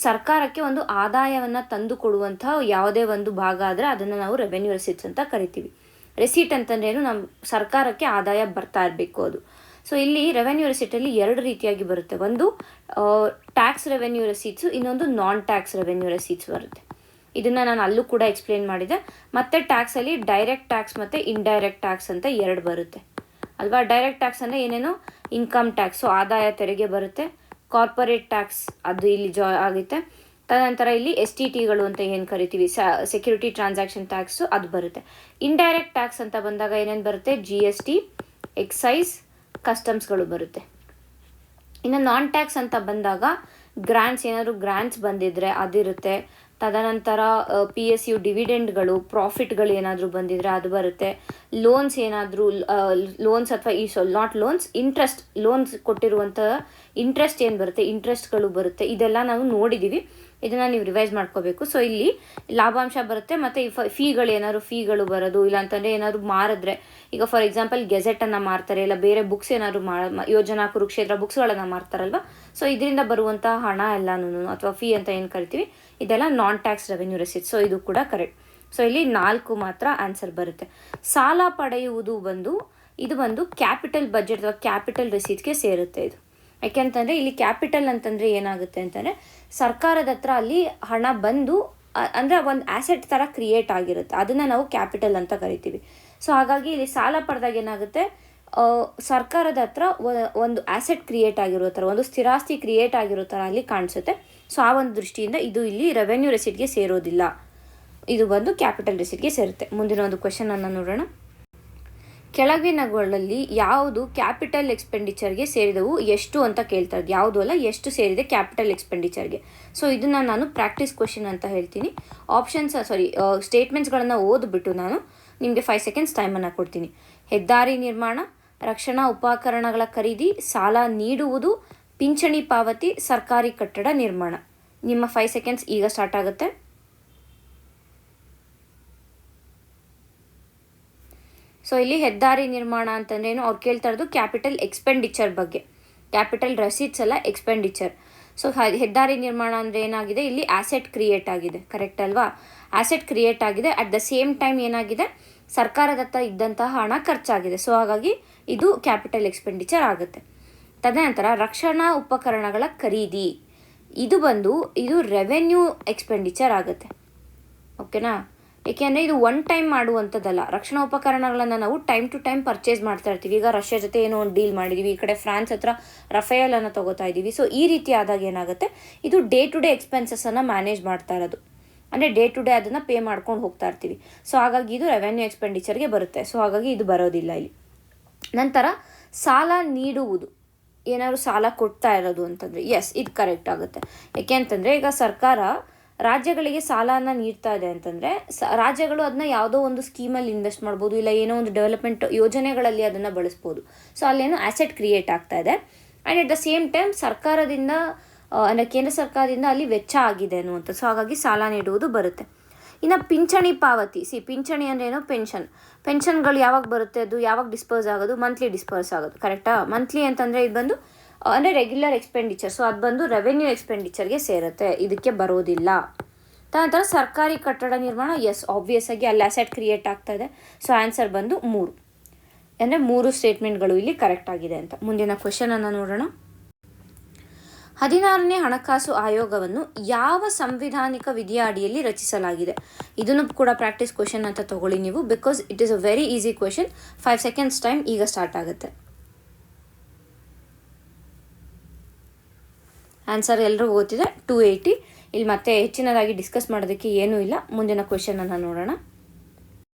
ಸರ್ಕಾರಕ್ಕೆ ಒಂದು ಆದಾಯವನ್ನು ತಂದು ಕೊಡುವಂಥ ಯಾವುದೇ ಒಂದು ಭಾಗ ಆದರೆ ಅದನ್ನು ನಾವು ರೆವೆನ್ಯೂ ರೆಸಿಪ್ಟ್ಸ್ ಅಂತ ಕರಿತೀವಿ. ರೆಸಿಟ್ ಅಂತಂದ್ರೆ ಏನು? ನಮ್ಮ ಸರ್ಕಾರಕ್ಕೆ ಆದಾಯ ಬರ್ತಾ ಇರಬೇಕು ಅದು. ಸೊ ಇಲ್ಲಿ ರೆವೆನ್ಯೂ ರೆಸಿಟಲ್ಲಿ 2 ರೀತಿಯಾಗಿ ಬರುತ್ತೆ. ಒಂದು ಟ್ಯಾಕ್ಸ್ ರೆವೆನ್ಯೂ ರೆಸಿಟ್ಸು, ಇನ್ನೊಂದು ನಾನ್ ಟ್ಯಾಕ್ಸ್ ರೆವೆನ್ಯೂ ರೆಸಿಟ್ಸ್ ಬರುತ್ತೆ. ಇದನ್ನು ನಾನು ಅಲ್ಲೂ ಕೂಡ ಎಕ್ಸ್ಪ್ಲೇನ್ ಮಾಡಿದೆ. ಮತ್ತು ಟ್ಯಾಕ್ಸಲ್ಲಿ ಡೈರೆಕ್ಟ್ ಟ್ಯಾಕ್ಸ್ ಮತ್ತು ಇಂಡೈರೆಕ್ಟ್ ಟ್ಯಾಕ್ಸ್ ಅಂತ 2 ಬರುತ್ತೆ ಅಲ್ವಾ. ಡೈರೆಕ್ಟ್ ಟ್ಯಾಕ್ಸ್ ಅಂದರೆ ಏನೇನು? ಇನ್ಕಮ್ ಟ್ಯಾಕ್ಸು, ಆದಾಯ ತೆರಿಗೆ ಬರುತ್ತೆ. ಕಾರ್ಪೊರೇಟ್ ಟ್ಯಾಕ್ಸ್ ಅದು ಇಲ್ಲಿ ಆಗುತ್ತೆ. ತದನಂತರ ಇಲ್ಲಿ STTಗಳು ಅಂತ ಏನು ಕರಿತೀವಿ, ಸೆಕ್ಯೂರಿಟಿ ಟ್ರಾನ್ಸಾಕ್ಷನ್ ಟ್ಯಾಕ್ಸು, ಅದು ಬರುತ್ತೆ. ಇಂಡೈರೆಕ್ಟ್ ಟ್ಯಾಕ್ಸ್ ಅಂತ ಬಂದಾಗ ಏನೇನು ಬರುತ್ತೆ? GST, ಎಕ್ಸೈಸ್, ಕಸ್ಟಮ್ಸ್ಗಳು ಬರುತ್ತೆ. ಇನ್ನು ನಾನ್ ಟ್ಯಾಕ್ಸ್ ಅಂತ ಬಂದಾಗ ಗ್ರ್ಯಾಂಟ್ಸ್, ಏನಾದರೂ ಗ್ರ್ಯಾಂಟ್ಸ್ ಬಂದಿದ್ರೆ ಅದಿರುತ್ತೆ. ತದನಂತರ PSU ಡಿವಿಡೆಂಡ್ಗಳು, ಪ್ರಾಫಿಟ್ಗಳು ಏನಾದರೂ ಬಂದಿದ್ರೆ ಅದು ಬರುತ್ತೆ. ಲೋನ್ಸ್ ಏನಾದರೂ ಲೋನ್ಸ್ ಅಥವಾ ನಾಟ್ ಲೋನ್ಸ್, ಇಂಟ್ರೆಸ್ಟ್, ಲೋನ್ಸ್ ಕೊಟ್ಟಿರುವಂಥ ಇಂಟ್ರೆಸ್ಟ್ ಏನು ಬರುತ್ತೆ, ಇಂಟ್ರೆಸ್ಟ್ಗಳು ಬರುತ್ತೆ. ಇದೆಲ್ಲ ನಾವು ನೋಡಿದ್ದೀವಿ. ಇದನ್ನು ನೀವು ರಿವೈಸ್ ಮಾಡ್ಕೋಬೇಕು. ಸೊ ಇಲ್ಲಿ ಲಾಭಾಂಶ ಬರುತ್ತೆ ಮತ್ತು ಫೀಗಳು, ಏನಾದ್ರು ಫೀಗಳು ಬರೋದು. ಇಲ್ಲಾಂತಂದರೆ ಏನಾದರೂ ಮಾರಿದ್ರೆ, ಈಗ ಫಾರ್ ಎಕ್ಸಾಂಪಲ್ ಗೆಜೆಟನ್ನು ಮಾರ್ತಾರೆ, ಇಲ್ಲ ಬೇರೆ ಬುಕ್ಸ್ ಏನಾದರೂ ಯೋಜನಾ ಕುರುಕ್ಷೇತ್ರ ಬುಕ್ಸ್ಗಳನ್ನು ಮಾರ್ತಾರಲ್ವ. ಸೊ ಇದರಿಂದ ಬರುವಂಥ ಹಣ ಎಲ್ಲನೂ ಅಥವಾ ಫೀ ಅಂತ ಏನು ಕರಿತೀವಿ, ಇದೆಲ್ಲ ನಾನ್ ಟ್ಯಾಕ್ಸ್ ರೆವೆನ್ಯೂ ರೆಸಿಟ್. ಸೊ ಇದು ಕೂಡ ಕರೆಕ್ಟ್. ಸೊ ಇಲ್ಲಿ 4 ಮಾತ್ರ ಆನ್ಸರ್ ಬರುತ್ತೆ. ಸಾಲ ಪಡೆಯುವುದು ಇದು ಕ್ಯಾಪಿಟಲ್ ಬಜೆಟ್ ಅಥವಾ ಕ್ಯಾಪಿಟಲ್ ರೆಸಿಟ್ಗೆ ಸೇರುತ್ತೆ ಇದು. ಯಾಕೆಂತಂದರೆ ಇಲ್ಲಿ ಕ್ಯಾಪಿಟಲ್ ಅಂತಂದರೆ ಏನಾಗುತ್ತೆ ಅಂತಂದರೆ ಸರ್ಕಾರದ ಹತ್ರ ಅಲ್ಲಿ ಹಣ ಬಂದು ಅಂದರೆ ಒಂದು ಆ್ಯಸೆಟ್ ಥರ ಕ್ರಿಯೇಟ್ ಆಗಿರುತ್ತೆ, ಅದನ್ನು ನಾವು ಕ್ಯಾಪಿಟಲ್ ಅಂತ ಕರಿತೀವಿ. ಸೊ ಹಾಗಾಗಿ ಇಲ್ಲಿ ಸಾಲ ಪಡೆದಾಗ ಏನಾಗುತ್ತೆ, ಸರ್ಕಾರದ ಹತ್ರ ಒಂದು ಆ್ಯಸೆಟ್ ಕ್ರಿಯೇಟ್ ಆಗಿರೋ ಥರ, ಒಂದು ಸ್ಥಿರಾಸ್ತಿ ಕ್ರಿಯೇಟ್ ಆಗಿರೋ ಥರ ಅಲ್ಲಿ ಕಾಣಿಸುತ್ತೆ. ಸೊ ಆ ಒಂದು ದೃಷ್ಟಿಯಿಂದ ಇದು ಇಲ್ಲಿ ರೆವೆನ್ಯೂ ರೆಸಿಟ್ಗೆ ಸೇರೋದಿಲ್ಲ, ಇದು ಕ್ಯಾಪಿಟಲ್ ರೆಸಿಟ್ಗೆ ಸೇರುತ್ತೆ. ಮುಂದಿನ ಒಂದು ಕ್ವೆಶನನ್ನು ನೋಡೋಣ. ಕೆಳಗಿನಗಳಲ್ಲಿ ಯಾವುದು ಕ್ಯಾಪಿಟಲ್ ಎಕ್ಸ್ಪೆಂಡಿಚರ್ಗೆ ಸೇರಿದವು ಎಷ್ಟು ಅಂತ ಕೇಳ್ತಾ ಇದ್ದು, ಯಾವುದು ಅಲ್ಲ ಎಷ್ಟು ಸೇರಿದೆ ಕ್ಯಾಪಿಟಲ್ ಎಕ್ಸ್ಪೆಂಡಿಚರ್ಗೆ. ಸೊ ಇದನ್ನು ನಾನು ಪ್ರಾಕ್ಟೀಸ್ ಕ್ವೆಶನ್ ಅಂತ ಹೇಳ್ತೀನಿ. ಸ್ಟೇಟ್ಮೆಂಟ್ಸ್ಗಳನ್ನು ಓದ್ಬಿಟ್ಟು ನಾನು ನಿಮಗೆ 5 ಸೆಕೆಂಡ್ಸ್ ಟೈಮನ್ನು ಕೊಡ್ತೀನಿ. ಹೆದ್ದಾರಿ ನಿರ್ಮಾಣ, ರಕ್ಷಣಾ ಉಪಕರಣಗಳ ಖರೀದಿ, ಸಾಲ ನೀಡುವುದು, ಪಿಂಚಣಿ ಪಾವತಿ, ಸರ್ಕಾರಿ ಕಟ್ಟಡ ನಿರ್ಮಾಣ. ನಿಮ್ಮ 5 ಸೆಕೆಂಡ್ಸ್ ಈಗ ಸ್ಟಾರ್ಟ್ ಆಗುತ್ತೆ. ಸೊ ಇಲ್ಲಿ ಹೆದ್ದಾರಿ ನಿರ್ಮಾಣ ಅಂತಂದ್ರೇನು, ಅವ್ರು ಕೇಳ್ತಾ ಇರೋದು ಕ್ಯಾಪಿಟಲ್ ಎಕ್ಸ್ಪೆಂಡಿಚರ್ ಬಗ್ಗೆ, ಕ್ಯಾಪಿಟಲ್ ರೆಸಿಟ್ಸ್ ಅಲ್ಲ, ಎಕ್ಸ್ಪೆಂಡಿಚರ್. ಸೊ ಹೆದ್ದಾರಿ ನಿರ್ಮಾಣ ಅಂದರೆ ಏನಾಗಿದೆ, ಇಲ್ಲಿ ಆ್ಯಸೆಟ್ ಕ್ರಿಯೇಟ್ ಆಗಿದೆ, ಕರೆಕ್ಟ್ ಅಲ್ವಾ? ಆ್ಯಸೆಟ್ ಕ್ರಿಯೇಟ್ ಆಗಿದೆ, ಅಟ್ ದ ಸೇಮ್ ಟೈಮ್ ಏನಾಗಿದೆ, ಸರ್ಕಾರದ ಹತ್ರ ಇದ್ದಂತಹ ಹಣ ಖರ್ಚಾಗಿದೆ. ಸೊ ಹಾಗಾಗಿ ಇದು ಕ್ಯಾಪಿಟಲ್ ಎಕ್ಸ್ಪೆಂಡಿಚರ್ ಆಗುತ್ತೆ. ತದನಂತರ ರಕ್ಷಣಾ ಉಪಕರಣಗಳ ಖರೀದಿ, ಇದು ರೆವೆನ್ಯೂ ಎಕ್ಸ್ಪೆಂಡಿಚರ್ ಆಗುತ್ತೆ. ಓಕೆನಾ? ಏಕೆಂದರೆ ಇದು ಒನ್ ಟೈಮ್ ಮಾಡುವಂಥದ್ದಲ್ಲ. ರಕ್ಷಣಾ ಉಪಕರಣಗಳನ್ನು ನಾವು ಟೈಮ್ ಟು ಟೈಮ್ ಪರ್ಚೇಸ್ ಮಾಡ್ತಾ ಇರ್ತೀವಿ. ಈಗ ರಷ್ಯಾ ಜೊತೆ ಏನೋ ಒಂದು ಡೀಲ್ ಮಾಡಿದ್ದೀವಿ, ಈ ಕಡೆ ಫ್ರಾನ್ಸ್ ಹತ್ರ ರಫೇಲನ್ನು ತೊಗೋತಾ ಇದ್ದೀವಿ. ಸೊ ಈ ರೀತಿ ಆದಾಗ ಏನಾಗುತ್ತೆ, ಇದು ಡೇ ಟು ಡೇ ಎಕ್ಸ್ಪೆನ್ಸಸ್ಸನ್ನು ಮ್ಯಾನೇಜ್ ಮಾಡ್ತಾ ಇರೋದು, ಅಂದರೆ ಡೇ ಟು ಡೇ ಅದನ್ನು ಪೇ ಮಾಡ್ಕೊಂಡು ಹೋಗ್ತಾ ಇರ್ತೀವಿ. ಸೊ ಹಾಗಾಗಿ ಇದು ರೆವೆನ್ಯೂ ಎಕ್ಸ್ಪೆಂಡಿಚರ್ಗೆ ಬರುತ್ತೆ. ಸೊ ಹಾಗಾಗಿ ಇದು ಬರೋದಿಲ್ಲ ಇಲ್ಲಿ. ನಂತರ ಸಾಲ ನೀಡುವುದು, ಏನಾದ್ರು ಸಾಲ ಕೊಡ್ತಾ ಇರೋದು ಅಂತಂದರೆ ಎಸ್, ಇದು ಕರೆಕ್ಟ್ ಆಗುತ್ತೆ. ಯಾಕೆ ಅಂತಂದರೆ ಈಗ ಸರ್ಕಾರ ರಾಜ್ಯಗಳಿಗೆ ಸಾಲನ ನೀಡ್ತಾ ಇದೆ ಅಂತಂದರೆ ರಾಜ್ಯಗಳು ಅದನ್ನ ಯಾವುದೋ ಒಂದು ಸ್ಕೀಮಲ್ಲಿ ಇನ್ವೆಸ್ಟ್ ಮಾಡ್ಬೋದು, ಇಲ್ಲ ಏನೋ ಒಂದು ಡೆವಲಪ್ಮೆಂಟ್ ಯೋಜನೆಗಳಲ್ಲಿ ಅದನ್ನು ಬಳಸ್ಬೋದು. ಸೊ ಅಲ್ಲೇನೋ ಆ್ಯಸೆಟ್ ಕ್ರಿಯೇಟ್ ಆಗ್ತಾ ಇದೆ. And at the same time ಸರ್ಕಾರದಿಂದ ಅಂದರೆ ಕೇಂದ್ರ ಸರ್ಕಾರದಿಂದ ಅಲ್ಲಿ ವೆಚ್ಚ ಆಗಿದೆ ಅನ್ನುವಂಥ. ಸೊ ಹಾಗಾಗಿ ಸಾಲ ನೀಡುವುದು ಬರುತ್ತೆ. ಇನ್ನು ಪಿಂಚಣಿ ಪಾವತಿ, ಪಿಂಚಣಿ ಅಂದರೆ ಏನು, ಪೆನ್ಷನ್ಗಳು ಯಾವಾಗ ಬರುತ್ತೆ, ಅದು ಯಾವಾಗ ಡಿಸ್ಪರ್ಸ್ ಆಗೋದು, ಮಂತ್ಲಿ ಡಿಸ್ಪರ್ಸ್ ಆಗೋದು, ಕರೆಕ್ಟಾ. ಮಂತ್ಲಿ ಅಂತಂದರೆ ಇದು ಬಂದು ಅಂದರೆ ರೆಗ್ಯುಲರ್ ಎಕ್ಸ್ಪೆಂಡಿಚರ್, ಸೊ ಅದು ಬಂದು ರೆವೆನ್ಯೂ ಎಕ್ಸ್ಪೆಂಡಿಚರ್ಗೆ ಸೇರುತ್ತೆ, ಇದಕ್ಕೆ ಬರೋದಿಲ್ಲ. ನಂತರ ಸರ್ಕಾರಿ ಕಟ್ಟಡ ನಿರ್ಮಾಣ, ಆಬ್ವಿಯಸ್ ಆಗಿ ಅಲ್ಲಿ ಅಸೆಟ್ ಕ್ರಿಯೇಟ್ ಆಗ್ತಾ ಇದೆ, ಸೊ ಆನ್ಸರ್ ಬಂದು 3, ಅಂದರೆ 3 ಸ್ಟೇಟ್ಮೆಂಟ್ಗಳು ಇಲ್ಲಿ ಕರೆಕ್ಟ್ ಆಗಿದೆ ಅಂತ. ಮುಂದಿನ ಕ್ವೆಶನನ್ನು ನೋಡೋಣ. 16ನೇ ಹಣಕಾಸು ಆಯೋಗವನ್ನು ಯಾವ ಸಂವಿಧಾನಿಕ ವಿಧಿಯ ಅಡಿಯಲ್ಲಿ ರಚಿಸಲಾಗಿದೆ? ಇದನ್ನು ಕೂಡ ಪ್ರಾಕ್ಟೀಸ್ ಕ್ವೆಶನ್ ಅಂತ ತಗೊಳ್ಳಿ ನೀವು, because it is a very easy question. 5 seconds time ಈಗ ಸ್ಟಾರ್ಟ್ ಆಗುತ್ತೆ. ಆನ್ಸರ್ ಎಲ್ಲರೂ ಓದ್ತಿದೆ, 280. ಇಲ್ಲಿ ಮತ್ತೆ ಹೆಚ್ಚಿನದಾಗಿ ಡಿಸ್ಕಸ್ ಮಾಡೋದಕ್ಕೆ ಏನೂ ಇಲ್ಲ. ಮುಂದಿನ ಕ್ವೆಶನನ್ನು ನೋಡೋಣ.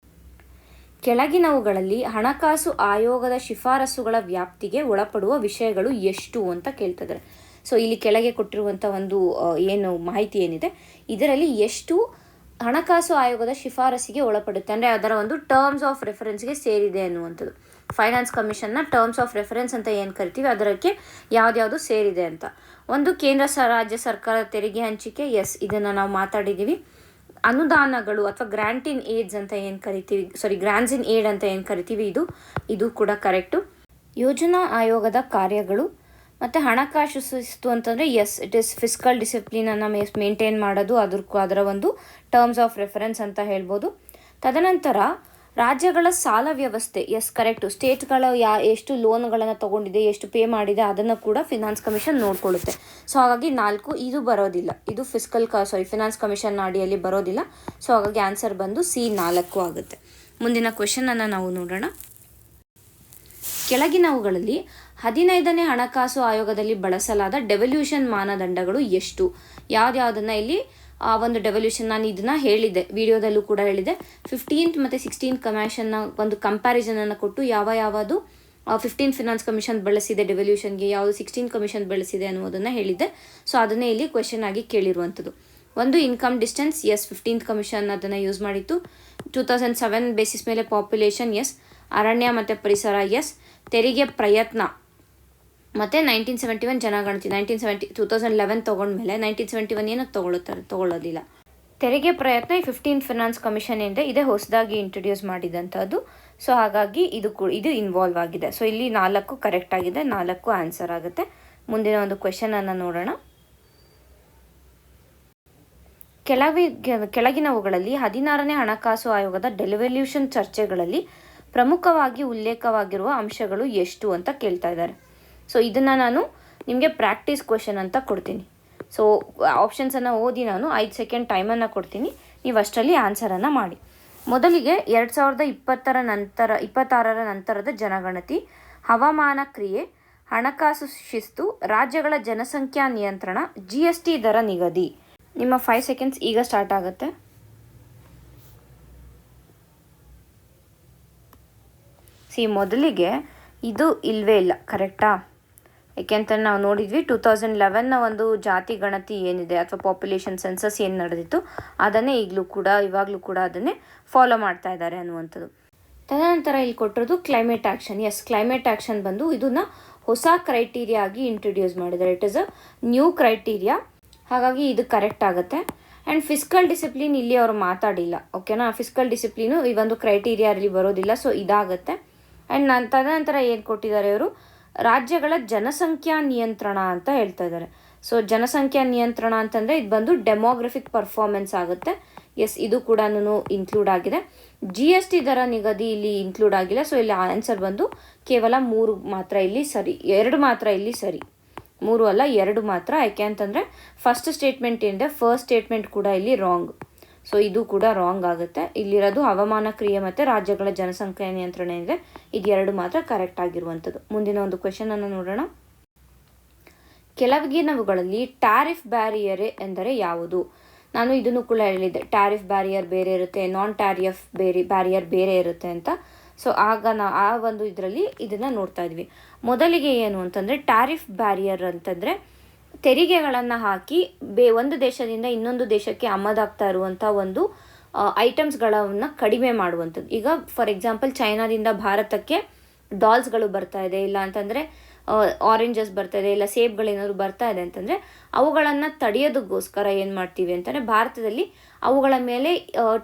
ಕೆಳಗಿನವುಗಳಲ್ಲಿ ಹಣಕಾಸು ಆಯೋಗದ ಶಿಫಾರಸುಗಳ ವ್ಯಾಪ್ತಿಗೆ ಒಳಪಡುವ ವಿಷಯಗಳು ಎಷ್ಟು ಅಂತ ಕೇಳ್ತಿದ್ದಾರೆ. ಸೊ ಇಲ್ಲಿ ಕೆಳಗೆ ಕೊಟ್ಟಿರುವಂಥ ಒಂದು ಏನು ಮಾಹಿತಿ ಏನಿದೆ, ಇದರಲ್ಲಿ ಎಷ್ಟು ಹಣಕಾಸು ಆಯೋಗದ ಶಿಫಾರಸಿಗೆ ಒಳಪಡುತ್ತೆ, ಅಂದರೆ ಅದರ ಒಂದು ಟರ್ಮ್ಸ್ ಆಫ್ ರೆಫರೆನ್ಸ್ಗೆ ಸೇರಿದೆ ಅನ್ನುವಂಥದ್ದು. ಫೈನಾನ್ಸ್ ಕಮಿಷನ್ನ ಟರ್ಮ್ಸ್ ಆಫ್ ರೆಫರೆನ್ಸ್ ಅಂತ ಏನು ಕರಿತೀವಿ, ಅದಕ್ಕೆ ಯಾವ್ದ್ಯಾವುದು ಸೇರಿದೆ ಅಂತ. ಒಂದು ಕೇಂದ್ರ ರಾಜ್ಯ ಸರ್ಕಾರದ ತೆರಿಗೆ ಹಂಚಿಕೆ, ಇದನ್ನು ನಾವು ಮಾತಾಡಿದ್ದೀವಿ. ಅನುದಾನಗಳು ಅಥವಾ ಗ್ರಾಂಟ್ ಇನ್ ಏಡ್ಸ್ ಅಂತ ಏನು ಕರಿತೀವಿ, ಗ್ರಾಂಟ್ಸ್ ಇನ್ ಏಡ್ ಅಂತ ಏನು ಕರಿತೀವಿ, ಇದು ಕೂಡ ಕರೆಕ್ಟು. ಯೋಜನಾ ಆಯೋಗದ ಕಾರ್ಯಗಳು ಮತ್ತು ಹಣಕಾಸು ಶಿಸ್ತು ಅಂತಂದರೆ ಇಟ್ ಈಸ್ ಫಿಸ್ಕಲ್ ಡಿಸಿಪ್ಲಿನನ್ನು ಮೇಂಟೈನ್ ಮಾಡೋದು, ಅದರ ಒಂದು ಟರ್ಮ್ಸ್ ಆಫ್ ರೆಫರೆನ್ಸ್ ಅಂತ ಹೇಳ್ಬೋದು. ತದನಂತರ ರಾಜ್ಯಗಳ ಸಾಲ ವ್ಯವಸ್ಥೆ, ಕರೆಕ್ಟು. ಸ್ಟೇಟ್ಗಳ ಎಷ್ಟು ಲೋನ್ಗಳನ್ನು ತೊಗೊಂಡಿದೆ, ಎಷ್ಟು ಪೇ ಮಾಡಿದೆ, ಅದನ್ನು ಕೂಡ ಫಿನಾನ್ಸ್ ಕಮಿಷನ್ ನೋಡ್ಕೊಳ್ಳುತ್ತೆ. ಸೊ ಹಾಗಾಗಿ 4 ಇದು ಬರೋದಿಲ್ಲ, ಇದು ಫಿನಾನ್ಸ್ ಕಮಿಷನ್ ಅಡಿಯಲ್ಲಿ ಬರೋದಿಲ್ಲ. ಸೊ ಹಾಗಾಗಿ ಆನ್ಸರ್ ಬಂದು C4 ಆಗುತ್ತೆ. ಮುಂದಿನ ಕ್ವೆಶನನ್ನು ನಾವು ನೋಡೋಣ. ಕೆಳಗಿನವುಗಳಲ್ಲಿ 15ನೇ ಹಣಕಾಸು ಆಯೋಗದಲ್ಲಿ ಬಳಸಲಾದ ಡೆವಲ್ಯೂಷನ್ ಮಾನದಂಡಗಳು ಎಷ್ಟು? ಯಾವ್ದಾವುದನ್ನು ಇಲ್ಲಿ ಒಂದು ಡೆವಲ್ಯೂಷನ್, ನಾನು ಇದನ್ನ ಹೇಳಿದ್ದೆ, ವಿಡಿಯೋದಲ್ಲೂ ಕೂಡ ಹೇಳಿದೆ. 15th ಮತ್ತು 16th ಕಮಿಷನ್ನ ಒಂದು ಕಂಪ್ಯಾರಿಸನನ್ನು ಕೊಟ್ಟು ಯಾವುದು 15th ಫಿನಾನ್ಸ್ ಕಮಿಷನ್ ಬಳಸಿದೆ ಡೆವಲ್ಯೂಷನ್ಗೆ, ಯಾವುದು 16th ಕಮಿಷನ್ ಬಳಸಿದೆ ಅನ್ನೋದನ್ನು ಹೇಳಿದ್ದೆ. ಸೊ ಅದನ್ನೇ ಇಲ್ಲಿ ಕ್ವೆಶನ್ ಆಗಿ ಕೇಳಿರುವಂಥದ್ದು. ಒಂದು ಇನ್ಕಮ್ ಡಿಸ್ಟೆನ್ಸ್, 15th ಕಮಿಷನ್ ಅದನ್ನು ಯೂಸ್ ಮಾಡಿತ್ತು. 2007 ಬೇಸಿಸ್ ಮೇಲೆ ಪಾಪ್ಯುಲೇಷನ್, ಅರಣ್ಯ ಮತ್ತು ಪರಿಸರ, ತೆರಿಗೆ ಪ್ರಯತ್ನ, ಮತ್ತು 1971 ಜನಗಣತಿ, 2011 ತೊಗೊಂಡ್ಮೇಲೆ 1971 ಏನಕ್ಕೆ ತೊಗೊಳ್ಳೋದಿಲ್ಲ. ತೆರಿಗೆ ಪ್ರಯತ್ನ 15th ಫಿನಾನ್ಸ್ ಕಮಿಷನ್ ಇದೇ ಹೊಸದಾಗಿ ಇಂಟ್ರೊಡ್ಯೂಸ್ ಮಾಡಿದಂಥದ್ದು. ಸೊ ಹಾಗಾಗಿ ಇದು ಇನ್ವಾಲ್ವ್ ಆಗಿದೆ. ಸೊ ಇಲ್ಲಿ 4 ಕರೆಕ್ಟ್ ಆಗಿದೆ, 4 ಆನ್ಸರ್ ಆಗುತ್ತೆ. ಮುಂದಿನ ಒಂದು ಕ್ವೆಶನನ್ನು ನೋಡೋಣ. ಕೆಳಗಿನವುಗಳಲ್ಲಿ 16ನೇ ಹಣಕಾಸು ಆಯೋಗದ ಡೆವಲ್ಯೂಷನ್ ಚರ್ಚೆಗಳಲ್ಲಿ ಪ್ರಮುಖವಾಗಿ ಉಲ್ಲೇಖವಾಗಿರುವ ಅಂಶಗಳು ಎಷ್ಟು ಅಂತ ಕೇಳ್ತಾ ಇದ್ದಾರೆ. ಸೊ ಇದನ್ನು ನಾನು ನಿಮಗೆ ಪ್ರಾಕ್ಟೀಸ್ ಕ್ವೆಶನ್ ಅಂತ ಕೊಡ್ತೀನಿ. ಸೊ ಆಪ್ಷನ್ಸನ್ನು ಓದಿ ನಾನು 5 ಸೆಕೆಂಡ್ ಟೈಮನ್ನು ಕೊಡ್ತೀನಿ, ನೀವು ಅಷ್ಟರಲ್ಲಿ ಆನ್ಸರನ್ನು ಮಾಡಿ. ಮೊದಲಿಗೆ 2026ರ ನಂತರದ ಜನಗಣತಿ, ಹವಾಮಾನ ಕ್ರಿಯೆ, ಹಣಕಾಸು ಶಿಸ್ತು, ರಾಜ್ಯಗಳ ಜನಸಂಖ್ಯಾ ನಿಯಂತ್ರಣ, GST ದರ ನಿಗದಿ. ನಿಮ್ಮ 5 ಸೆಕೆಂಡ್ಸ್ ಈಗ ಸ್ಟಾರ್ಟ್ ಆಗುತ್ತೆ. ಮೊದಲಿಗೆ ಇದು ಇಲ್ಲವೇ ಇಲ್ಲ, ಕರೆಕ್ಟಾ? ಯಾಕೆಂತಂದ್ರೆ ನಾವು ನೋಡಿದ್ವಿ 2011ನ ಒಂದು ಜಾತಿ ಗಣತಿ ಏನಿದೆ ಅಥವಾ ಪಾಪ್ಯುಲೇಷನ್ ಸೆನ್ಸಸ್ ಏನು ನಡೆದಿತ್ತು ಅದನ್ನೇ ಇವಾಗಲೂ ಕೂಡ ಅದನ್ನೇ ಫಾಲೋ ಮಾಡ್ತಾ ಇದ್ದಾರೆ ಅನ್ನುವಂಥದ್ದು. ತದನಂತರ ಇಲ್ಲಿ ಕೊಟ್ಟಿರೋದು ಕ್ಲೈಮೇಟ್ ಆ್ಯಕ್ಷನ್. ಕ್ಲೈಮೇಟ್ ಆ್ಯಕ್ಷನ್ ಬಂದು ಇದನ್ನು ಹೊಸ ಕ್ರೈಟೀರಿಯಾ ಆಗಿ ಇಂಟ್ರೊಡ್ಯೂಸ್ ಮಾಡಿದ್ದಾರೆ. It is a new criteria, ಹಾಗಾಗಿ ಇದು ಕರೆಕ್ಟ್ ಆಗುತ್ತೆ. ಆ್ಯಂಡ್ ಫಿಸ್ಕಲ್ ಡಿಸಿಪ್ಲಿನ್ ಇಲ್ಲಿ ಅವರು ಮಾತಾಡಿಲ್ಲ, ಓಕೆನಾ? ಫಿಸ್ಕಲ್ ಡಿಸಿಪ್ಲಿನು ಈ ಒಂದು ಕ್ರೈಟೀರಿಯಾದಲ್ಲಿ ಬರೋದಿಲ್ಲ, ಸೊ ಇದಾಗುತ್ತೆ. ಆ್ಯಂಡ್ ತದನಂತರ ಏನು ಕೊಟ್ಟಿದ್ದಾರೆ ಅವರು, ರಾಜ್ಯಗಳ ಜನಸಂಖ್ಯಾ ನಿಯಂತ್ರಣ ಅಂತ ಹೇಳ್ತಾ ಇದ್ದಾರೆ. ಸೊ ಜನಸಂಖ್ಯಾ ನಿಯಂತ್ರಣ ಅಂತಂದರೆ ಇದು ಬಂದು ಡೆಮೋಗ್ರಫಿಕ್ ಪರ್ಫಾರ್ಮೆನ್ಸ್ ಆಗುತ್ತೆ. ಇದು ಕೂಡ ಇನ್ಕ್ಲೂಡ್ ಆಗಿದೆ. GST ದರ ನಿಗದಿ ಇಲ್ಲಿ ಇನ್ಕ್ಲೂಡ್ ಆಗಿಲ್ಲ. ಸೊ ಇಲ್ಲಿ ಆನ್ಸರ್ ಬಂದು ಕೇವಲ 3 ಮಾತ್ರ ಇಲ್ಲಿ ಸರಿ, 2 ಮಾತ್ರ ಇಲ್ಲಿ ಸರಿ, 3 ಅಲ್ಲ 2 ಮಾತ್ರ. ಯಾಕೆ ಅಂತಂದರೆ ಫಸ್ಟ್ ಸ್ಟೇಟ್ಮೆಂಟ್ ಏನಿದೆ, ಫಸ್ಟ್ ಸ್ಟೇಟ್ಮೆಂಟ್ ಕೂಡ ಇಲ್ಲಿ ರಾಂಗ್. ಸೊ ಇದು ಕೂಡ ರಾಂಗ್ ಆಗುತ್ತೆ. ಇಲ್ಲಿರೋದು ಹವಾಮಾನ ಕ್ರಿಯೆ ಮತ್ತು ರಾಜ್ಯಗಳ ಜನಸಂಖ್ಯಾ ನಿಯಂತ್ರಣ ಏನಿದೆ, ಇದು 2 ಮಾತ್ರ ಕರೆಕ್ಟ್ ಆಗಿರುವಂಥದ್ದು. ಮುಂದಿನ ಒಂದು ಕ್ವೆಶನನ್ನು ನೋಡೋಣ. ಕೆಳಗಿನವುಗಳಲ್ಲಿ ಟ್ಯಾರಿಫ್ ಬ್ಯಾರಿಯರ್ ಎಂದರೆ ಯಾವುದು? ನಾನು ಇದನ್ನು ಕೂಡ ಹೇಳಿದ್ದೆ, ಟ್ಯಾರಿಫ್ ಬ್ಯಾರಿಯರ್ ಬೇರೆ ಇರುತ್ತೆ, ನಾನ್ ಟ್ಯಾರಿಫ್ ಬ್ಯಾರಿಯರ್ ಬೇರೆ ಇರುತ್ತೆ ಅಂತ. ಸೊ ಆಗ ಆ ಒಂದು ಇದರಲ್ಲಿ ಇದನ್ನು ನೋಡ್ತಾ ಇದ್ವಿ. ಮೊದಲಿಗೆ ಏನು ಅಂತಂದರೆ, ಟ್ಯಾರಿಫ್ ಬ್ಯಾರಿಯರ್ ಅಂತಂದರೆ ತೆರಿಗೆಗಳನ್ನು ಹಾಕಿ ಒಂದು ದೇಶದಿಂದ ಇನ್ನೊಂದು ದೇಶಕ್ಕೆ ಆಮದಾಗ್ತಾ ಇರುವಂಥ ಒಂದು ಐಟಮ್ಸ್ಗಳನ್ನು ಕಡಿಮೆ ಮಾಡುವಂಥದ್ದು. ಈಗ ಫಾರ್ ಎಕ್ಸಾಂಪಲ್ ಚೈನಾದಿಂದ ಭಾರತಕ್ಕೆ ಡಾಲ್ಸ್ಗಳು ಬರ್ತಾ ಇದೆ, ಇಲ್ಲ ಅಂತಂದರೆ ಆರೆಂಜಸ್ ಬರ್ತಾ ಇದೆ, ಇಲ್ಲ ಸೇಬ್ಗಳೇನಾದ್ರು ಬರ್ತಾ ಇದೆ ಅಂತಂದರೆ ಅವುಗಳನ್ನು ತಡೆಯೋದಕ್ಕೋಸ್ಕರ ಏನು ಮಾಡ್ತೀವಿ ಅಂತಂದರೆ ಭಾರತದಲ್ಲಿ ಅವುಗಳ ಮೇಲೆ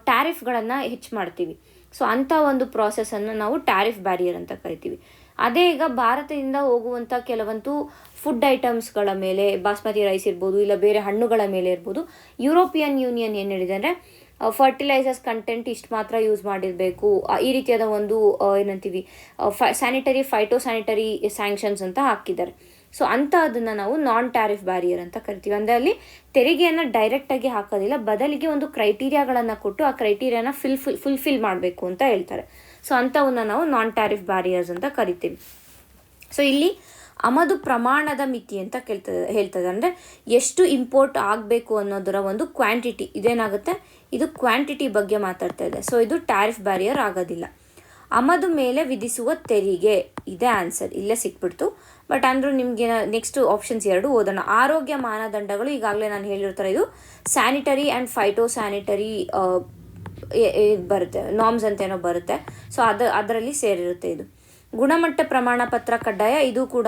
ಟ್ಯಾರಿಫ್ಗಳನ್ನು ಹೆಚ್ಚು ಮಾಡ್ತೀವಿ. ಸೊ ಅಂಥ ಒಂದು ಪ್ರಾಸೆಸನ್ನು ನಾವು ಟ್ಯಾರಿಫ್ ಬ್ಯಾರಿಯರ್ ಅಂತ ಕರಿತೀವಿ. ಅದೇ ಈಗ ಭಾರತದಿಂದ ಹೋಗುವಂಥ ಕೆಲವೊಂದು ಫುಡ್ ಐಟಮ್ಸ್ಗಳ ಮೇಲೆ, ಬಾಸ್ಮತಿ ರೈಸ್ ಇರ್ಬೋದು, ಇಲ್ಲ ಬೇರೆ ಹಣ್ಣುಗಳ ಮೇಲೆ ಇರ್ಬೋದು, ಯುರೋಪಿಯನ್ ಯೂನಿಯನ್ ಏನು ಹೇಳಿದೆ ಅಂದರೆ ಫರ್ಟಿಲೈಸರ್ಸ್ ಕಂಟೆಂಟ್ ಇಷ್ಟು ಮಾತ್ರ ಯೂಸ್ ಮಾಡಿರಬೇಕು, ಈ ರೀತಿಯಾದ ಒಂದು ಏನಂತೀವಿ ಸ್ಯಾನಿಟರಿ ಫೈಟೋಸ್ಯಾನಿಟರಿ ಸ್ಯಾಂಕ್ಷನ್ಸ್ ಅಂತ ಹಾಕಿದ್ದಾರೆ. ಸೊ ಅಂಥದನ್ನು ನಾವು ನಾನ್ ಟ್ಯಾರಿಫ್ ಬ್ಯಾರಿಯರ್ ಅಂತ ಕರಿತೀವಿ. ಅಂದರೆ ಅಲ್ಲಿ ತೆರಿಗೆಯನ್ನು ಡೈರೆಕ್ಟಾಗಿ ಹಾಕೋದಿಲ್ಲ, ಬದಲಿಗೆ ಒಂದು ಕ್ರೈಟೀರಿಯಾಗಳನ್ನು ಕೊಟ್ಟು ಆ ಕ್ರೈಟೀರಿಯಾನ ಫುಲ್ಫಿಲ್ ಮಾಡಬೇಕು ಅಂತ ಹೇಳ್ತಾರೆ. ಸೊ ಅಂಥವನ್ನ ನಾವು ನಾನ್ ಟ್ಯಾರಿಫ್ ಬ್ಯಾರಿಯರ್ಸ್ ಅಂತ ಕರಿತೀವಿ. ಸೊ ಇಲ್ಲಿ ಆಮದು ಪ್ರಮಾಣದ ಮಿತಿ ಅಂತ ಹೇಳ್ತದೆ. ಅಂದರೆ ಎಷ್ಟು ಇಂಪೋರ್ಟ್ ಆಗಬೇಕು ಅನ್ನೋದರ ಒಂದು ಕ್ವಾಂಟಿಟಿ ಇದೇನಾಗುತ್ತೆ, ಇದು ಕ್ವಾಂಟಿಟಿ ಬಗ್ಗೆ ಮಾತಾಡ್ತಾ ಇದೆ. ಸೊ ಇದು ಟ್ಯಾರಿಫ್ ಬ್ಯಾರಿಯರ್ ಆಗೋದಿಲ್ಲ. ಆಮದು ಮೇಲೆ ವಿಧಿಸುವ ತೆರಿಗೆ, ಇದೇ ಆನ್ಸರ್, ಇಲ್ಲೇ ಸಿಕ್ಬಿಡ್ತು. ಬಟ್ ಅಂದರೂ ನಿಮಗೆ ನೆಕ್ಸ್ಟ್ ಆಪ್ಷನ್ಸ್ 2 ಓದೋಣ. ಆರೋಗ್ಯ ಮಾನದಂಡಗಳು, ಈಗಾಗಲೇ ನಾನು ಹೇಳಿರ್ತಾರೆ, ಇದು ಸ್ಯಾನಿಟರಿ ಆ್ಯಂಡ್ ಫೈಟೋಸ್ಯಾನಿಟರಿ ಬರುತ್ತೆ, ನಾರ್ಮ್ಸ್ ಅಂತೇನೋ ಬರುತ್ತೆ. ಸೊ ಅದರಲ್ಲಿ ಸೇರಿರುತ್ತೆ ಇದು. ಗುಣಮಟ್ಟ ಪ್ರಮಾಣ ಪತ್ರ ಕಡ್ಡಾಯ, ಇದು ಕೂಡ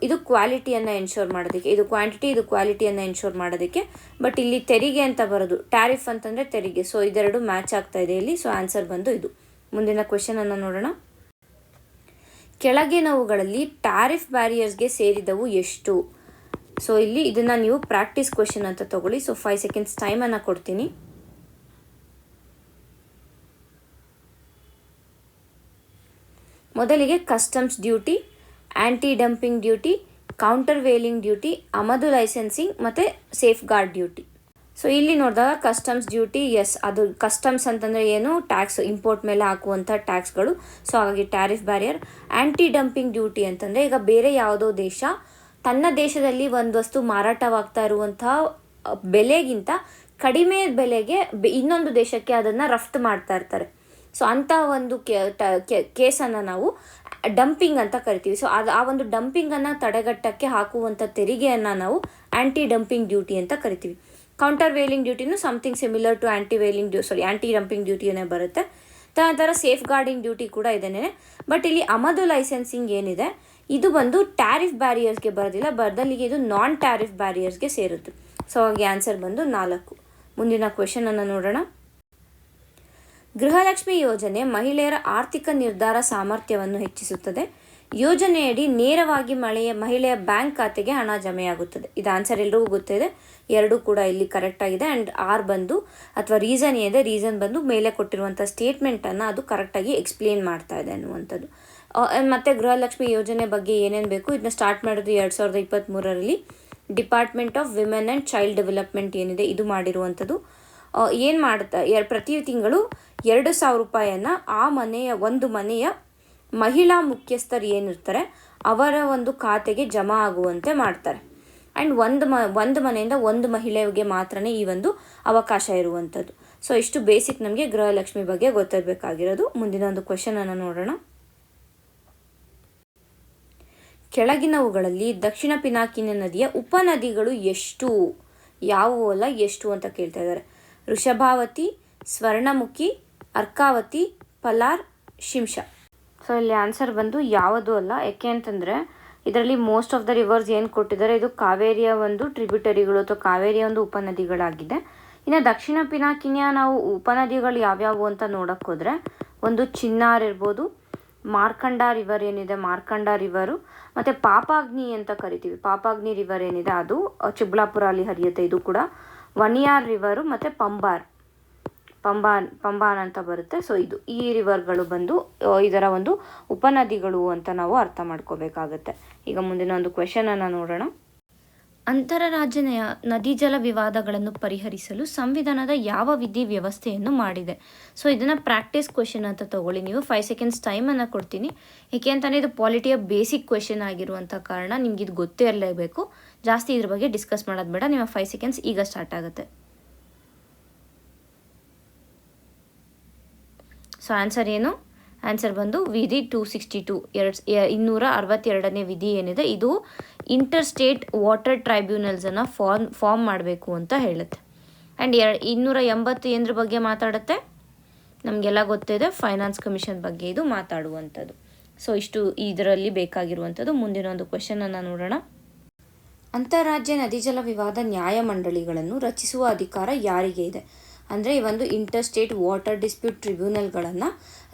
ಇದು ಕ್ವಾಲಿಟಿಯನ್ನು ಎನ್ಶೋರ್ ಮಾಡೋದಕ್ಕೆ, ಇದು ಕ್ವಾಂಟಿಟಿ, ಇದು ಕ್ವಾಲಿಟಿಯನ್ನು ಎನ್ಶೋರ್ ಮಾಡೋದಕ್ಕೆ. ಬಟ್ ಇಲ್ಲಿ ತೆರಿಗೆ ಅಂತ ಬರೋದು, ಟ್ಯಾರಿಫ್ ಅಂತಂದರೆ ತೆರಿಗೆ. ಸೊ ಇದೆರಡು ಮ್ಯಾಚ್ ಆಗ್ತಾ ಇದೆ ಇಲ್ಲಿ. ಸೊ ಆನ್ಸರ್ ಬಂದು ಇದು. ಮುಂದಿನ ಕ್ವೆಶನನ್ನು ನೋಡೋಣ. ಕೆಳಗಿನವುಗಳಲ್ಲಿ ಟ್ಯಾರಿಫ್ ಬ್ಯಾರಿಯರ್ಸ್ಗೆ ಸೇರಿದವು ಎಷ್ಟು? ಸೊ ಇಲ್ಲಿ ಇದನ್ನು ನೀವು ಪ್ರಾಕ್ಟೀಸ್ ಕ್ವೆಶನ್ ಅಂತ ತಗೊಳ್ಳಿ. ಸೊ 5 ಸೆಕೆಂಡ್ಸ್ ಟೈಮನ್ನು ಕೊಡ್ತೀನಿ. ಮೊದಲಿಗೆ ಕಸ್ಟಮ್ಸ್ ಡ್ಯೂಟಿ, ಆ್ಯಂಟಿ dumping duty, counter wheeling duty, ಆಮದು ಲೈಸೆನ್ಸಿಂಗ್ ಮತ್ತು ಸೇಫ್ ಗಾರ್ಡ್ ಡ್ಯೂಟಿ. ಸೊ ಇಲ್ಲಿ ನೋಡಿದಾಗ ಕಸ್ಟಮ್ಸ್ ಡ್ಯೂಟಿ, ಎಸ್, ಅದು ಕಸ್ಟಮ್ಸ್ ಅಂತಂದರೆ ಏನು, ಟ್ಯಾಕ್ಸ್, ಇಂಪೋರ್ಟ್ ಮೇಲೆ ಹಾಕುವಂಥ ಟ್ಯಾಕ್ಸ್ಗಳು. ಸೊ ಹಾಗಾಗಿ ಟ್ಯಾರಿಫ್ ಬ್ಯಾರಿಯರ್. ಆ್ಯಂಟಿ ಡಂಪಿಂಗ್ ಡ್ಯೂಟಿ ಅಂತಂದರೆ ಈಗ ಬೇರೆ ಯಾವುದೋ ದೇಶ ತನ್ನ ದೇಶದಲ್ಲಿ ಒಂದು ವಸ್ತು ಮಾರಾಟವಾಗ್ತಾ ಇರುವಂತಹ ಬೆಲೆಗಿಂತ ಕಡಿಮೆ ಬೆಲೆಗೆ ಇನ್ನೊಂದು ದೇಶಕ್ಕೆ ಅದನ್ನು ರಫ್ತು ಮಾಡ್ತಾ ಇರ್ತಾರೆ. ಸೊ ಅಂಥ ಒಂದು ಕೇಸನ್ನು ನಾವು ಡಂಪಿಂಗ್ ಅಂತ ಕರಿತೀವಿ. ಸೊ ಆ ಒಂದು ಡಂಪಿಂಗನ್ನು ತಡೆಗಟ್ಟಕ್ಕೆ ಹಾಕುವಂಥ ತೆರಿಗೆಯನ್ನು ನಾವು ಆ್ಯಂಟಿ ಡಂಪಿಂಗ್ ಡ್ಯೂಟಿ ಅಂತ ಕರಿತೀವಿ. ಕೌಂಟರ್ ವೇಲಿಂಗ್ ಡ್ಯೂಟಿನೂ something similar to anti dumping ಡ್ಯೂಟಿಯೇ ಬರುತ್ತೆ. ತದನಂತರ ಸೇಫ್ ಗಾರ್ಡಿಂಗ್ ಡ್ಯೂಟಿ ಕೂಡ ಇದೇನೆ. ಬಟ್ ಇಲ್ಲಿ ಆಮದು ಲೈಸೆನ್ಸಿಂಗ್ ಏನಿದೆ ಇದು ಬಂದು ಟ್ಯಾರಿಫ್ ಬ್ಯಾರಿಯರ್ಸ್ಗೆ ಬರೋದಿಲ್ಲ, ಬದಲಿಗೆ ಇದು ನಾನ್ ಟ್ಯಾರಿಫ್ ಬ್ಯಾರಿಯರ್ಸ್ಗೆ ಸೇರುತ್ತೆ. ಸೊ ಹಾಗೆ ಆನ್ಸರ್ ಬಂದು 4. ಮುಂದಿನ ಕ್ವೆಶನನ್ನು ನೋಡೋಣ. ಗೃಹಲಕ್ಷ್ಮಿ ಯೋಜನೆ ಮಹಿಳೆಯರ ಆರ್ಥಿಕ ನಿರ್ಧಾರ ಸಾಮರ್ಥ್ಯವನ್ನು ಹೆಚ್ಚಿಸುತ್ತದೆ. ಯೋಜನೆಯಡಿ ನೇರವಾಗಿ ಮಹಿಳೆಯ ಬ್ಯಾಂಕ್ ಖಾತೆಗೆ ಹಣ ಜಮೆಯಾಗುತ್ತದೆ. ಇದು ಆನ್ಸರ್ ಎಲ್ರಿಗೂ ಗೊತ್ತಿದೆ, 2 ಕೂಡ ಇಲ್ಲಿ ಕರೆಕ್ಟ್ ಆಗಿದೆ. ಆ್ಯಂಡ್ ಆರ್ ಬಂದು ಅಥವಾ ರೀಸನ್ ಏನಿದೆ, ರೀಸನ್ ಬಂದು ಮೇಲೆ ಕೊಟ್ಟಿರುವಂಥ ಸ್ಟೇಟ್ಮೆಂಟನ್ನು ಅದು ಕರೆಕ್ಟಾಗಿ ಎಕ್ಸ್ಪ್ಲೇನ್ ಮಾಡ್ತಾ ಇದೆ ಅನ್ನುವಂಥದ್ದು. ಮತ್ತು ಗೃಹಲಕ್ಷ್ಮಿ ಯೋಜನೆ ಬಗ್ಗೆ ಏನೇನು ಬೇಕು ಇದನ್ನ ಸ್ಟಾರ್ಟ್ ಮಾಡೋದು 2023ರಲ್ಲಿ department of women and child development ಏನಿದೆ ಇದು ಮಾಡಿರುವಂಥದ್ದು. ಏನು ಮಾಡುತ್ತಾ ಪ್ರತಿ ತಿಂಗಳು 2,000 ರೂಪಾಯಿಯನ್ನು ಆ ಒಂದು ಮನೆಯ ಮಹಿಳಾ ಮುಖ್ಯಸ್ಥರು ಏನಿರ್ತಾರೆ ಅವರ ಒಂದು ಖಾತೆಗೆ ಜಮಾ ಆಗುವಂತೆ ಮಾಡ್ತಾರೆ. ಆ್ಯಂಡ್ ಒಂದು ಮನೆಯಿಂದ ಒಂದು ಮಹಿಳೆಗೆ ಮಾತ್ರನೇ ಈ ಒಂದು ಅವಕಾಶ ಇರುವಂಥದ್ದು. ಸೊ ಇಷ್ಟು ಬೇಸಿಕ್ ನಮಗೆ ಗೃಹಲಕ್ಷ್ಮಿ ಬಗ್ಗೆ ಗೊತ್ತಿರಬೇಕಾಗಿರೋದು. ಮುಂದಿನ ಒಂದು ಕ್ವೆಶನನ್ನು ನೋಡೋಣ. ಕೆಳಗಿನವುಗಳಲ್ಲಿ ದಕ್ಷಿಣ ಪಿನಾಕಿನಿ ನದಿಯ ಉಪನದಿಗಳು ಎಷ್ಟು? ಯಾವುವು ಅಲ್ಲ, ಎಷ್ಟು ಅಂತ ಕೇಳ್ತಾ ಇದ್ದಾರೆ. ವೃಷಭಾವತಿ, ಸ್ವರ್ಣಮುಖಿ, ಅರ್ಕಾವತಿ, ಪಲಾರ್, ಶಿಂಷಾ. ಸೊ ಇಲ್ಲಿ ಆನ್ಸರ್ ಬಂದು ಯಾವುದೂ ಅಲ್ಲ. ಯಾಕೆ ಅಂತಂದರೆ ಇದರಲ್ಲಿ ಮೋಸ್ಟ್ ಆಫ್ ದ ರಿವರ್ಸ್ ಏನು ಕೊಟ್ಟಿದ್ದಾರೆ ಇದು ಕಾವೇರಿಯ ಒಂದು ಟ್ರಿಬ್ಯೂಟರಿಗಳು ಅಥವಾ ಕಾವೇರಿಯ ಒಂದು ಉಪನದಿಗಳಾಗಿದೆ. ಇನ್ನು ದಕ್ಷಿಣ ಪಿನಾಕಿನಿಯ ನಾವು ಉಪನದಿಗಳು ಯಾವ್ಯಾವು ಅಂತ ನೋಡೋಕ್ಕೆ ಹೋದರೆ ಒಂದು ಚಿನ್ನಾರ್ ಇರ್ಬೋದು, ಮಾರ್ಕಂಡ ರಿವರ್ ಏನಿದೆ ಮಾರ್ಕಂಡ ರಿವರು, ಮತ್ತು ಪಾಪಾಗ್ನಿ ಅಂತ ಕರಿತೀವಿ, ಪಾಪಾಗ್ನಿ ರಿವರ್ ಏನಿದೆ ಅದು ಚಿಕ್ಕಬಳ್ಳಾಪುರ ಅಲ್ಲಿ ಹರಿಯುತ್ತೆ. ಇದು ಕೂಡ ವನಿಯಾರ್ ರಿವರು ಮತ್ತು ಪಂಬಾನ್ ಅಂತ ಬರುತ್ತೆ. ಸೊ ಈ ರಿವರ್ಗಳು ಬಂದು ಇದರ ಒಂದು ಉಪನದಿಗಳು ಅಂತ ನಾವು ಅರ್ಥ ಮಾಡ್ಕೋಬೇಕಾಗತ್ತೆ. ಈಗ ಮುಂದಿನ ಒಂದು ಕ್ವೆಶನನ್ನು ನೋಡೋಣ. ಅಂತರರಾಜ್ಯ ನದಿ ಜಲ ವಿವಾದಗಳನ್ನು ಪರಿಹರಿಸಲು ಸಂವಿಧಾನದ ಯಾವ ವಿಧಿ ವ್ಯವಸ್ಥೆಯನ್ನು ಮಾಡಿದೆ? ಸೊ ಇದನ್ನು ಪ್ರಾಕ್ಟೀಸ್ ಕ್ವೆಶನ್ ಅಂತ ತಗೊಳ್ಳಿ ನೀವು. 5 ಸೆಕೆಂಡ್ಸ್ ಟೈಮನ್ನು ಕೊಡ್ತೀನಿ. ಏಕೆ ಅಂತಲೇ ಇದು ಪಾಲಿಟಿಯ ಬೇಸಿಕ್ ಕ್ವೆಶನ್ ಆಗಿರುವಂಥ ಕಾರಣ ನಿಮ್ಗೆ ಇದು ಗೊತ್ತೇ ಇರಲೇಬೇಕು. ಜಾಸ್ತಿ ಇದ್ರ ಬಗ್ಗೆ ಡಿಸ್ಕಸ್ ಮಾಡೋದು ಬೇಡ. ನಿಮ್ಮ 5 ಸೆಕೆಂಡ್ಸ್ ಈಗ ಸ್ಟಾರ್ಟ್ ಆಗುತ್ತೆ. ಸೊ ಆನ್ಸರ್ ಏನು? ಆನ್ಸರ್ ಬಂದು ವಿಧಿ 262, 262ನೇ ವಿಧಿ ಏನಿದೆ ಇದು ಇಂಟರ್ ಸ್ಟೇಟ್ ವಾಟರ್ ಟ್ರೈಬ್ಯುನಲ್ಸನ್ನು ಫಾರ್ಮ್ ಮಾಡಬೇಕು ಅಂತ ಹೇಳುತ್ತೆ. ಆ್ಯಂಡ್ 280 ಏನರ ಬಗ್ಗೆ ಮಾತಾಡುತ್ತೆ? ನಮಗೆಲ್ಲ ಗೊತ್ತಿದೆ, ಫೈನಾನ್ಸ್ ಕಮಿಷನ್ ಬಗ್ಗೆ ಇದು ಮಾತಾಡುವಂಥದ್ದು. ಸೊ ಇಷ್ಟು ಇದರಲ್ಲಿ ಬೇಕಾಗಿರುವಂಥದ್ದು. ಮುಂದಿನ ಒಂದು ಕ್ವೆಶನನ್ನು ನೋಡೋಣ. ಅಂತಾರಾಜ್ಯ ನದಿ ಜಲ ವಿವಾದ ನ್ಯಾಯಮಂಡಳಿಗಳನ್ನು ರಚಿಸುವ ಅಧಿಕಾರ ಯಾರಿಗೆ ಇದೆ? ಅಂದರೆ ಈ ಒಂದು ಇಂಟರ್ ಸ್ಟೇಟ್ ವಾಟರ್ ಡಿಸ್ಪ್ಯೂಟ್ ಟ್ರಿಬ್ಯುನಲ್ಗಳನ್ನು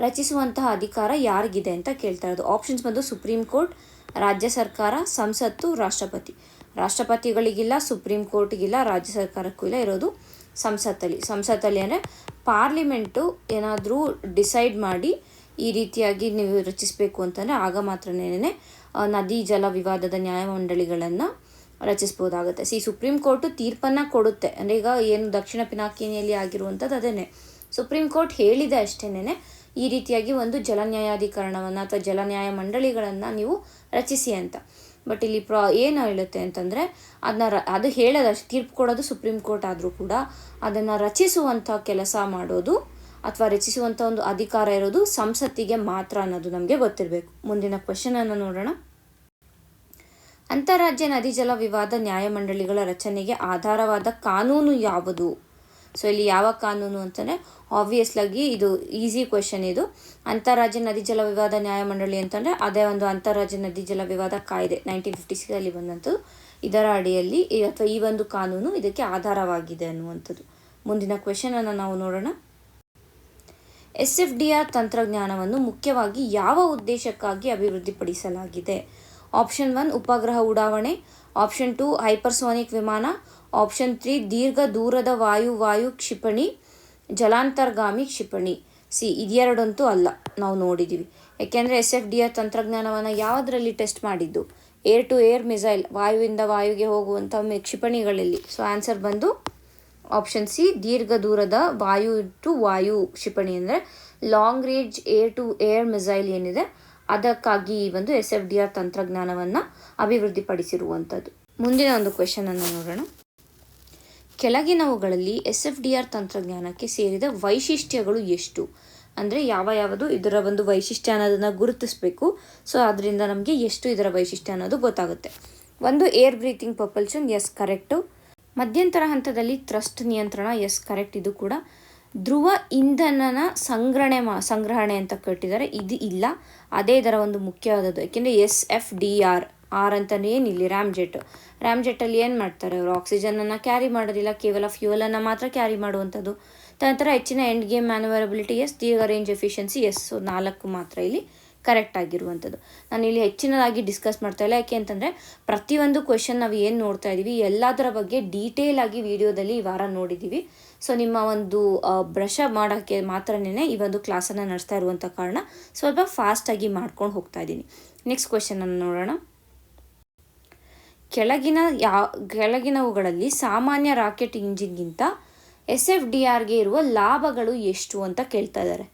ರಚಿಸುವಂತಹ ಅಧಿಕಾರ ಯಾರಿಗಿದೆ ಅಂತ ಕೇಳ್ತಾ ಇರೋದು. ಆಪ್ಷನ್ಸ್ ಬಂದು ಸುಪ್ರೀಂ ಕೋರ್ಟ್, ರಾಜ್ಯ ಸರ್ಕಾರ, ಸಂಸತ್ತು, ರಾಷ್ಟ್ರಪತಿ. ರಾಷ್ಟ್ರಪತಿಗಳಿಗಿಲ್ಲ, ಸುಪ್ರೀಂ ಕೋರ್ಟ್ಗಿಲ್ಲ, ರಾಜ್ಯ ಸರ್ಕಾರಕ್ಕೂ ಇಲ್ಲ, ಇರೋದು ಸಂಸತ್ತಲ್ಲಿ ಅಂದರೆ ಪಾರ್ಲಿಮೆಂಟು ಏನಾದರೂ ಡಿಸೈಡ್ ಮಾಡಿ ಈ ರೀತಿಯಾಗಿ ನೀವು ರಚಿಸಬೇಕು ಅಂತಂದರೆ ಆಗ ಮಾತ್ರನೇ ನದಿ ಜಲ ವಿವಾದದ ನ್ಯಾಯಮಂಡಳಿಗಳನ್ನು ರಚಿಸ್ಬೋದಾಗುತ್ತೆ. ಸುಪ್ರೀಂ ಕೋರ್ಟು ತೀರ್ಪನ್ನು ಕೊಡುತ್ತೆ. ಅಂದರೆ ಈಗ ಏನು ದಕ್ಷಿಣ ಪಿನಾಕಿನಿಯಲ್ಲಿ ಆಗಿರುವಂಥದ್ದು ಅದೇನೆ, ಸುಪ್ರೀಂ ಕೋರ್ಟ್ ಹೇಳಿದೆ ಅಷ್ಟೇನೆ ಈ ರೀತಿಯಾಗಿ ಒಂದು ಜಲ ನ್ಯಾಯಾಧಿಕರಣವನ್ನು ಅಥವಾ ಜಲ ನ್ಯಾಯ ಮಂಡಳಿಗಳನ್ನು ನೀವು ರಚಿಸಿ ಅಂತ. ಬಟ್ ಇಲ್ಲಿ ಏನು ಹೇಳುತ್ತೆ ಅಂತಂದರೆ ಅದು ಹೇಳೋದಷ್ಟು ತೀರ್ಪು ಕೊಡೋದು ಸುಪ್ರೀಂ ಕೋರ್ಟ್ ಆದರೂ ಕೂಡ ಅದನ್ನು ರಚಿಸುವಂಥ ಕೆಲಸ ಮಾಡೋದು ಅಥವಾ ರಚಿಸುವಂಥ ಒಂದು ಅಧಿಕಾರ ಇರೋದು ಸಂಸತ್ತಿಗೆ ಮಾತ್ರ ಅನ್ನೋದು ನಮಗೆ ಗೊತ್ತಿರಬೇಕು. ಮುಂದಿನ ಕ್ವೆಶನನ್ನು ನೋಡೋಣ. ಅಂತಾರಾಜ್ಯ ನದಿ ಜಲ ವಿವಾದ ನ್ಯಾಯಮಂಡಳಿಗಳ ರಚನೆಗೆ ಆಧಾರವಾದ ಕಾನೂನು ಯಾವುದು? ಸೊ ಇಲ್ಲಿ ಯಾವ ಕಾನೂನು ಅಂತಂದರೆ ಆಬ್ವಿಯಸ್ಲಾಗಿ ಇದು ಈಸಿ ಕ್ವೆಶನ್. ಇದು ಅಂತಾರಾಜ್ಯ ನದಿ ಜಲ ವಿವಾದ ನ್ಯಾಯಮಂಡಳಿ ಅಂತಂದರೆ ಅದೇ ಒಂದು ಅಂತಾರಾಜ್ಯ ನದಿ ಜಲ ವಿವಾದ ಕಾಯ್ದೆ 1956 ಬಂದಂಥದ್ದು. ಇದರ ಅಡಿಯಲ್ಲಿ ಅಥವಾ ಈ ಒಂದು ಕಾನೂನು ಇದಕ್ಕೆ ಆಧಾರವಾಗಿದೆ ಅನ್ನುವಂಥದ್ದು. ಮುಂದಿನ ಕ್ವೆಶನನ್ನು ನಾವು ನೋಡೋಣ. SFDR ತಂತ್ರಜ್ಞಾನವನ್ನು ಮುಖ್ಯವಾಗಿ ಯಾವ ಉದ್ದೇಶಕ್ಕಾಗಿ ಅಭಿವೃದ್ಧಿಪಡಿಸಲಾಗಿದೆ? ಆಪ್ಷನ್ 1 ಉಪಗ್ರಹ ಉಡಾವಣೆ, ಆಪ್ಷನ್ 2 ಹೈಪರ್ಸೋನಿಕ್ ವಿಮಾನ, ಆಪ್ಷನ್ 3 ದೀರ್ಘ ದೂರದ ವಾಯು ಕ್ಷಿಪಣಿ, ಜಲಾಂತರ್ಗಾಮಿ ಕ್ಷಿಪಣಿ. ಇದೆರಡಂತೂ ಅಲ್ಲ, ನಾವು ನೋಡಿದ್ದೀವಿ. ಯಾಕೆಂದರೆ SFDR ತಂತ್ರಜ್ಞಾನವನ್ನು ಯಾವುದರಲ್ಲಿ ಟೆಸ್ಟ್ ಮಾಡಿದ್ದು? ಏರ್ ಟು ಏರ್ ಮಿಸೈಲ್, ವಾಯುವಿಂದ ವಾಯುಗೆ ಹೋಗುವಂಥ ಕ್ಷಿಪಣಿಗಳಲ್ಲಿ. ಸೊ ಆನ್ಸರ್ ಬಂದು ಆಪ್ಷನ್ ಸಿ, ದೀರ್ಘ ದೂರದ ವಾಯು ಟು ವಾಯು ಕ್ಷಿಪಣಿ ಅಂದರೆ long range air to air missile ಏನಿದೆ ಅದಕ್ಕಾಗಿ ಈ ಒಂದು SFDR ತಂತ್ರಜ್ಞಾನವನ್ನು ಅಭಿವೃದ್ಧಿಪಡಿಸಿರುವಂಥದ್ದು. ಮುಂದಿನ ಒಂದು ಕ್ವೆಶನನ್ನು ನೋಡೋಣ. ಕೆಳಗಿನವುಗಳಲ್ಲಿ SFDR ತಂತ್ರಜ್ಞಾನಕ್ಕೆ ಸೇರಿದ ವೈಶಿಷ್ಟ್ಯಗಳು ಎಷ್ಟು? ಅಂದರೆ ಯಾವುದು ಇದರ ಒಂದು ವೈಶಿಷ್ಟ್ಯ ಅನ್ನೋದನ್ನು ಗುರುತಿಸಬೇಕು. ಸೊ ಅದರಿಂದ ನಮಗೆ ಎಷ್ಟು ಇದರ ವೈಶಿಷ್ಟ್ಯ ಅನ್ನೋದು ಗೊತ್ತಾಗುತ್ತೆ. ಒಂದು air breathing propulsion, yes correct. ಮಧ್ಯಂತರ ಹಂತದಲ್ಲಿ ಥ್ರಸ್ಟ್ ನಿಯಂತ್ರಣ, ಎಸ್ ಕರೆಕ್ಟ್. ಇದು ಕೂಡ ಧ್ರುವ ಇಂಧನನ ಸಂಗ್ರಹಣೆ ಅಂತ ಕಟ್ಟಿದ್ದಾರೆ, ಇದು ಇಲ್ಲ. ಅದೇ ಇದರ ಒಂದು ಮುಖ್ಯವಾದದ್ದು. ಯಾಕೆಂದರೆ SFDR ಅಂತಲೇ ಏನಿಲ್ಲ, ರ್ಯಾಮ್ ಜೆಟ್ಟಲ್ಲಿ ಏನು ಮಾಡ್ತಾರೆ ಅವರು? ಆಕ್ಸಿಜನನ್ನು ಕ್ಯಾರಿ ಮಾಡೋದಿಲ್ಲ, ಕೇವಲ ಫ್ಯೂಯಲನ್ನು ಮಾತ್ರ ಕ್ಯಾರಿ ಮಾಡುವಂಥದ್ದು. ತದನಂತರ ಹೆಚ್ಚಿನ ಎಂಡ್ ಗೇಮ್ ಮ್ಯಾನುವರಬಿಲಿಟಿ, ಎಸ್. ದೀರ್ಘ ರೇಂಜ್ ಎಫಿಷಿಯನ್ಸಿ, ಎಸ್. ಸೊ 4 ಮಾತ್ರ ಇಲ್ಲಿ ಕರೆಕ್ಟ್ ಆಗಿರುವಂಥದ್ದು. ನಾನು ಇಲ್ಲಿ ಹೆಚ್ಚಿನದಾಗಿ ಡಿಸ್ಕಸ್ ಮಾಡ್ತಾ ಇಲ್ಲ. ಯಾಕೆ ಅಂತಂದರೆ ಪ್ರತಿಯೊಂದು ಕ್ವೆಶನ್ ನಾವು ಏನು ನೋಡ್ತಾ ಇದ್ದೀವಿ ಎಲ್ಲದರ ಬಗ್ಗೆ ಡೀಟೇಲ್ ಆಗಿ ವಿಡಿಯೋದಲ್ಲಿ ಈ ವಾರ ನೋಡಿದ್ದೀವಿ. ಸೊ ನಿಮ್ಮ ಒಂದು ಬ್ರಷ್ ಮಾಡೋಕ್ಕೆ ಮಾತ್ರನೇ ಈ ಒಂದು ಕ್ಲಾಸನ್ನು ನಡೆಸ್ತಾ ಇರುವಂಥ ಕಾರಣ ಸ್ವಲ್ಪ ಫಾಸ್ಟಾಗಿ ಮಾಡ್ಕೊಂಡು ಹೋಗ್ತಾ ಇದ್ದೀನಿ. ನೆಕ್ಸ್ಟ್ ಕ್ವೆಶನನ್ನು ನೋಡೋಣ. ಕೆಳಗಿನವುಗಳಲ್ಲಿ ಸಾಮಾನ್ಯ ರಾಕೆಟ್ ಇಂಜಿನ್ಗಿಂತ SFDRಗೆ ಇರುವ ಲಾಭಗಳು ಎಷ್ಟು ಅಂತ ಕೇಳ್ತಾ ಇದ್ದಾರೆ.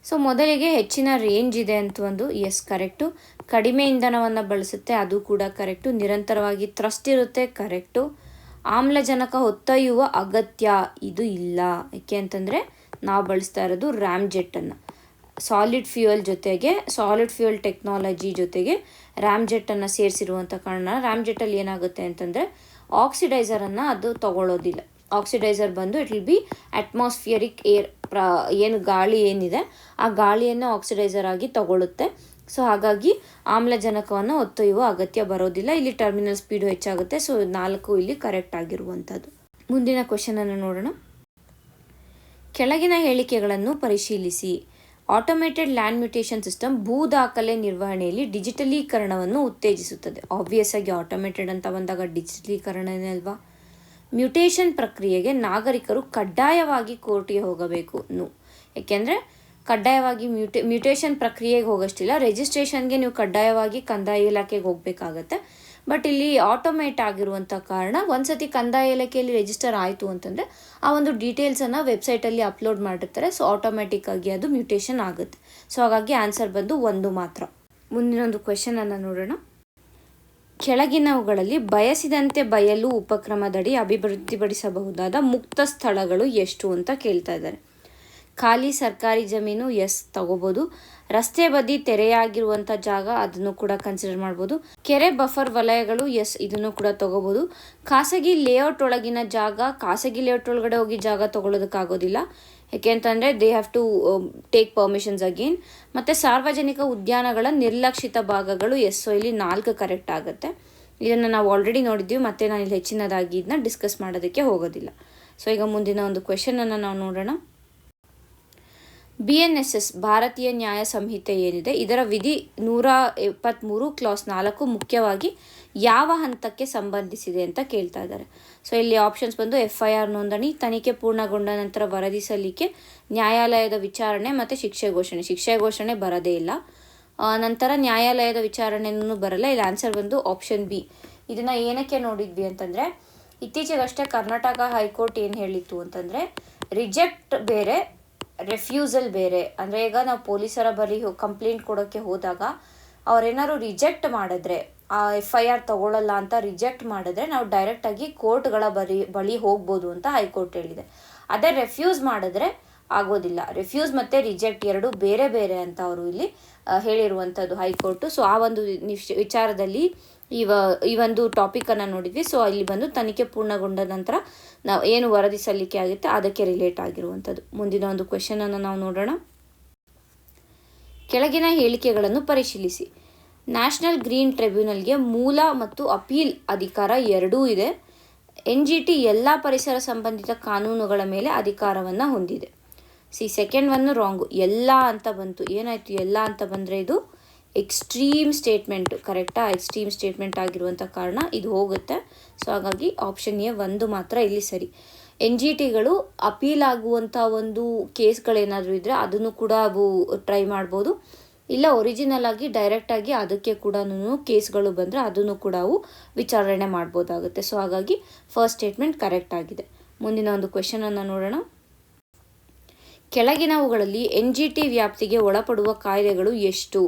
ಸೊ ಮೊದಲಿಗೆ ಹೆಚ್ಚಿನ ರೇಂಜ್ ಇದೆ ಅಂತ ಒಂದು, ಎಸ್ ಕರೆಕ್ಟು. ಕಡಿಮೆ ಇಂಧನವನ್ನು ಬಳಸುತ್ತೆ, ಅದು ಕೂಡ ಕರೆಕ್ಟು. ನಿರಂತರವಾಗಿ ಥ್ರಸ್ಟ್ ಇರುತ್ತೆ, ಕರೆಕ್ಟು. ಆಮ್ಲಜನಕ ಹೊತ್ತೊಯ್ಯುವ ಅಗತ್ಯ, ಇದು ಇಲ್ಲ. ಯಾಕೆ ಅಂತಂದರೆ ನಾವು ಬಳಸ್ತಾ ಇರೋದು ರ್ಯಾಮ್ ಜೆಟ್ಟನ್ನು. ಸಾಲಿಡ್ ಫ್ಯೂಯಲ್ ಟೆಕ್ನಾಲಜಿ ಜೊತೆಗೆ ರ್ಯಾಮ್ ಜೆಟ್ಟನ್ನು ಸೇರಿಸಿರುವಂಥ ಕಾರಣ ರ್ಯಾಮ್ ಜೆಟ್ಟಲ್ಲಿ ಏನಾಗುತ್ತೆ ಅಂತಂದರೆ ಆಕ್ಸಿಡೈಸರನ್ನು ಅದು ತಗೊಳ್ಳೋದಿಲ್ಲ. ಆಕ್ಸಿಡೈಸರ್ ಬಂದು it will be atmospheric air, ಏನು ಗಾಳಿ ಏನಿದೆ ಆ ಗಾಳಿಯನ್ನು ಆಕ್ಸಿಡೈಸರ್ ಆಗಿ ತಗೊಳ್ಳುತ್ತೆ. ಸೊ ಹಾಗಾಗಿ ಆಮ್ಲಜನಕವನ್ನು ಹೊತ್ತೊಯ್ಯುವ ಅಗತ್ಯ ಬರೋದಿಲ್ಲ. ಇಲ್ಲಿ ಟರ್ಮಿನಲ್ ಸ್ಪೀಡು ಹೆಚ್ಚಾಗುತ್ತೆ. ಸೊ 4 ಇಲ್ಲಿ ಕರೆಕ್ಟ್ ಆಗಿರುವಂಥದ್ದು. ಮುಂದಿನ ಕ್ವೆಶನನ್ನು ನೋಡೋಣ. ಕೆಳಗಿನ ಹೇಳಿಕೆಗಳನ್ನು ಪರಿಶೀಲಿಸಿ. ಆಟೋಮೇಟೆಡ್ ಲ್ಯಾಂಡ್ ಮ್ಯೂಟೇಷನ್ ಸಿಸ್ಟಮ್ ಭೂ ದಾಖಲೆ ನಿರ್ವಹಣೆಯಲ್ಲಿ ಡಿಜಿಟಲೀಕರಣವನ್ನು ಉತ್ತೇಜಿಸುತ್ತದೆ. ಆಬ್ವಿಯಸ್ ಆಗಿ ಆಟೋಮೇಟೆಡ್ ಅಂತ ಬಂದಾಗ ಡಿಜಿಟಲೀಕರಣನೇ ಅಲ್ವಾ. ಮ್ಯೂಟೇಷನ್ ಪ್ರಕ್ರಿಯೆಗೆ ನಾಗರಿಕರು ಕಡ್ಡಾಯವಾಗಿ ಕೋರ್ಟ್ಗೆ ಹೋಗಬೇಕು. ಯಾಕೆಂದರೆ ಕಡ್ಡಾಯವಾಗಿ ಮ್ಯೂಟೇಷನ್ ಪ್ರಕ್ರಿಯೆಗೆ ಹೋಗೋಷ್ಟಿಲ್ಲ, ರಿಜಿಸ್ಟ್ರೇಷನ್ಗೆ ನೀವು ಕಡ್ಡಾಯವಾಗಿ ಕಂದಾಯ ಇಲಾಖೆಗೆ ಹೋಗಬೇಕಾಗತ್ತೆ. ಬಟ್ ಇಲ್ಲಿ ಆಟೋಮೇಟ್ ಆಗಿರುವಂಥ ಕಾರಣ ಒಂದ್ಸತಿ ಕಂದಾಯ ಇಲಾಖೆಯಲ್ಲಿ ರಿಜಿಸ್ಟರ್ ಆಯಿತು ಅಂತಂದರೆ ಆ ಒಂದು ಡೀಟೇಲ್ಸನ್ನು ವೆಬ್ಸೈಟಲ್ಲಿ ಅಪ್ಲೋಡ್ ಮಾಡಿರ್ತಾರೆ. ಸೊ ಆಟೋಮೆಟಿಕ್ಕಾಗಿ ಅದು ಮ್ಯೂಟೇಷನ್ ಆಗುತ್ತೆ. ಸೊ ಹಾಗಾಗಿ ಆನ್ಸರ್ ಬಂದು 1 ಮಾತ್ರ. ಮುಂದಿನೊಂದು ಕ್ವೆಶನನ್ನು ನೋಡೋಣ. ಕೆಳಗಿನವುಗಳಲ್ಲಿ ಬಯಸಿದಂತೆ ಬಯಲು ಉಪಕ್ರಮದಡಿ ಅಭಿವೃದ್ಧಿಪಡಿಸಬಹುದಾದ ಮುಕ್ತ ಸ್ಥಳಗಳು ಎಷ್ಟು ಅಂತ ಕೇಳ್ತಾ ಇದ್ದಾರೆ. ಖಾಲಿ ಸರ್ಕಾರಿ ಜಮೀನು, ಎಸ್ ತಗೋಬೋದು. ರಸ್ತೆ ಬದಿ ತೆರೆಯಾಗಿರುವಂಥ ಜಾಗ, ಅದನ್ನು ಕೂಡ ಕನ್ಸಿಡರ್ ಮಾಡ್ಬೋದು. ಕೆರೆ ಬಫರ್ ವಲಯಗಳು, ಎಸ್ ಇದನ್ನು ಕೂಡ ತಗೋಬೋದು. ಖಾಸಗಿ ಲೇಔಟ್ ಒಳಗಿನ ಜಾಗ, ಖಾಸಗಿ ಲೇಔಟ್ ಒಳಗಡೆ ಹೋಗಿ ಜಾಗ ತಗೊಳ್ಳೋದಕ್ಕಾಗೋದಿಲ್ಲ. ಯಾಕೆ ಅಂತಂದರೆ they have to take permissions again. ಮತ್ತು ಸಾರ್ವಜನಿಕ ಉದ್ಯಾನಗಳ ನಿರ್ಲಕ್ಷಿತ ಭಾಗಗಳು ಇಲ್ಲಿ 4 ಕರೆಕ್ಟ್ ಆಗುತ್ತೆ. ಇದನ್ನು ನಾವು ಆಲ್ರೆಡಿ ನೋಡಿದ್ದೀವಿ, ಮತ್ತು ನಾನು ಇಲ್ಲಿ ಹೆಚ್ಚಿನದಾಗಿ ಇದನ್ನ ಡಿಸ್ಕಸ್ ಮಾಡೋದಕ್ಕೆ ಹೋಗೋದಿಲ್ಲ. ಸೊ ಈಗ ಮುಂದಿನ ಒಂದು ಕ್ವೆಶನನ್ನು ನಾವು ನೋಡೋಣ. BNSS ಭಾರತೀಯ ನ್ಯಾಯ ಸಂಹಿತೆ ಏನಿದೆ, ಇದರ ವಿಧಿ 173 ಕ್ಲಾಸ್ 4 ಮುಖ್ಯವಾಗಿ ಯಾವ ಹಂತಕ್ಕೆ ಸಂಬಂಧಿಸಿದೆ ಅಂತ ಕೇಳ್ತಾ ಇದ್ದಾರೆ. ಸೊ ಇಲ್ಲಿ ಆಪ್ಷನ್ಸ್ ಬಂದು FIR ನೋಂದಣಿ, ತನಿಖೆ ಪೂರ್ಣಗೊಂಡ ನಂತರ ವರದಿ ಸಲ್ಲಿಕೆ, ನ್ಯಾಯಾಲಯದ ವಿಚಾರಣೆ ಮತ್ತು ಶಿಕ್ಷೆ ಘೋಷಣೆ ಬರೋದೇ ಇಲ್ಲ. ನಂತರ ನ್ಯಾಯಾಲಯದ ವಿಚಾರಣೆನೂ ಬರಲ್ಲ. ಇಲ್ಲಿ ಆನ್ಸರ್ ಬಂದು ಆಪ್ಷನ್ B. ಇದನ್ನು ಏನಕ್ಕೆ ನೋಡಿದ್ವಿ ಅಂತಂದರೆ, ಇತ್ತೀಚೆಗಷ್ಟೇ ಕರ್ನಾಟಕ ಹೈಕೋರ್ಟ್ ಏನು ಹೇಳಿತ್ತು ಅಂತಂದರೆ, ರಿಜೆಕ್ಟ್ ಬೇರೆ ರೆಫ್ಯೂಸಲ್ ಬೇರೆ. ಅಂದರೆ ಈಗ ನಾವು ಪೊಲೀಸರ ಬಳಿ ಕಂಪ್ಲೇಂಟ್ ಕೊಡೋಕ್ಕೆ ಹೋದಾಗ ಅವ್ರೇನಾದ್ರು ರಿಜೆಕ್ಟ್ ಮಾಡಿದ್ರೆ, ಆ FIR ತಗೊಳ್ಳಲ್ಲ ಅಂತ ರಿಜೆಕ್ಟ್ ಮಾಡಿದ್ರೆ ನಾವು ಡೈರೆಕ್ಟಾಗಿ ಕೋರ್ಟ್ಗಳ ಬಳಿ ಹೋಗ್ಬೋದು ಅಂತ ಹೈಕೋರ್ಟ್ ಹೇಳಿದೆ. ಅದೇ ರೆಫ್ಯೂಸ್ ಮಾಡಿದ್ರೆ ಆಗೋದಿಲ್ಲ. ರೆಫ್ಯೂಸ್ ಮತ್ತು ರಿಜೆಕ್ಟ್ ಎರಡು ಬೇರೆ ಬೇರೆ ಅಂತ ಅವರು ಇಲ್ಲಿ ಹೇಳಿರುವಂಥದ್ದು ಹೈಕೋರ್ಟು. ಸೊ ಆ ಒಂದು ವಿಚಾರದಲ್ಲಿ ಈ ಒಂದು ಟಾಪಿಕನ್ನು ನೋಡಿದ್ವಿ. ಸೊ ಇಲ್ಲಿ ಬಂದು ತನಿಖೆ ಪೂರ್ಣಗೊಂಡ ನಂತರ ನಾವು ಏನು ವರದಿ ಸಲ್ಲಿಕೆ ಆಗುತ್ತೆ ಅದಕ್ಕೆ ರಿಲೇಟ್ ಆಗಿರುವಂಥದ್ದು. ಮುಂದಿನ ಒಂದು ಕ್ವೆಶನನ್ನು ನಾವು ನೋಡೋಣ. ಕೆಳಗಿನ ಹೇಳಿಕೆಗಳನ್ನು ಪರಿಶೀಲಿಸಿ. ನ್ಯಾಷನಲ್ ಗ್ರೀನ್ ಟ್ರಿಬ್ಯುನಲ್ಗೆ ಮೂಲ ಮತ್ತು ಅಪೀಲ್ ಅಧಿಕಾರ ಎರಡೂ ಇದೆ. NGT ಎಲ್ಲ ಪರಿಸರ ಸಂಬಂಧಿತ ಕಾನೂನುಗಳ ಮೇಲೆ ಅಧಿಕಾರವನ್ನು ಹೊಂದಿದೆ. Second one wrong. ಎಲ್ಲ ಅಂತ ಬಂತು. ಏನಾಯಿತು ಎಲ್ಲ ಅಂತ ಬಂದರೆ ಇದು ಎಕ್ಸ್ಟ್ರೀಮ್ ಸ್ಟೇಟ್ಮೆಂಟು. ಕರೆಕ್ಟಾ? ಎಕ್ಸ್ಟ್ರೀಮ್ ಸ್ಟೇಟ್ಮೆಂಟ್ ಆಗಿರುವಂಥ ಕಾರಣ ಇದು ಹೋಗುತ್ತೆ. ಸೊ ಹಾಗಾಗಿ ಆಪ್ಷನ್ A ಒಂದು ಮಾತ್ರ ಇಲ್ಲಿ ಸರಿ. NGTಗಳು ಅಪೀಲ್ ಆಗುವಂಥ ಒಂದು ಕೇಸ್ಗಳೇನಾದರೂ ಇದ್ದರೆ ಅದನ್ನು ಕೂಡ ಅವು ಟ್ರೈ ಮಾಡ್ಬೋದು. ಇಲ್ಲ ಒರಿಜಿನಲ್ ಆಗಿ ಡೈರೆಕ್ಟಾಗಿ ಅದಕ್ಕೆ ಕೂಡ ಕೇಸ್ಗಳು ಬಂದರೆ ಅದನ್ನು ಕೂಡ ಅವು ವಿಚಾರಣೆ ಮಾಡ್ಬೋದಾಗುತ್ತೆ. ಸೊ ಹಾಗಾಗಿ ಫಸ್ಟ್ ಸ್ಟೇಟ್ಮೆಂಟ್ ಕರೆಕ್ಟ್ ಆಗಿದೆ. ಮುಂದಿನ ಒಂದು ಕ್ವೆಶನನ್ನು ನೋಡೋಣ. ಕೆಳಗಿನವುಗಳಲ್ಲಿ NGT ವ್ಯಾಪ್ತಿಗೆ ಒಳಪಡುವ ಕಾಯ್ದೆಗಳು ಎಷ್ಟು?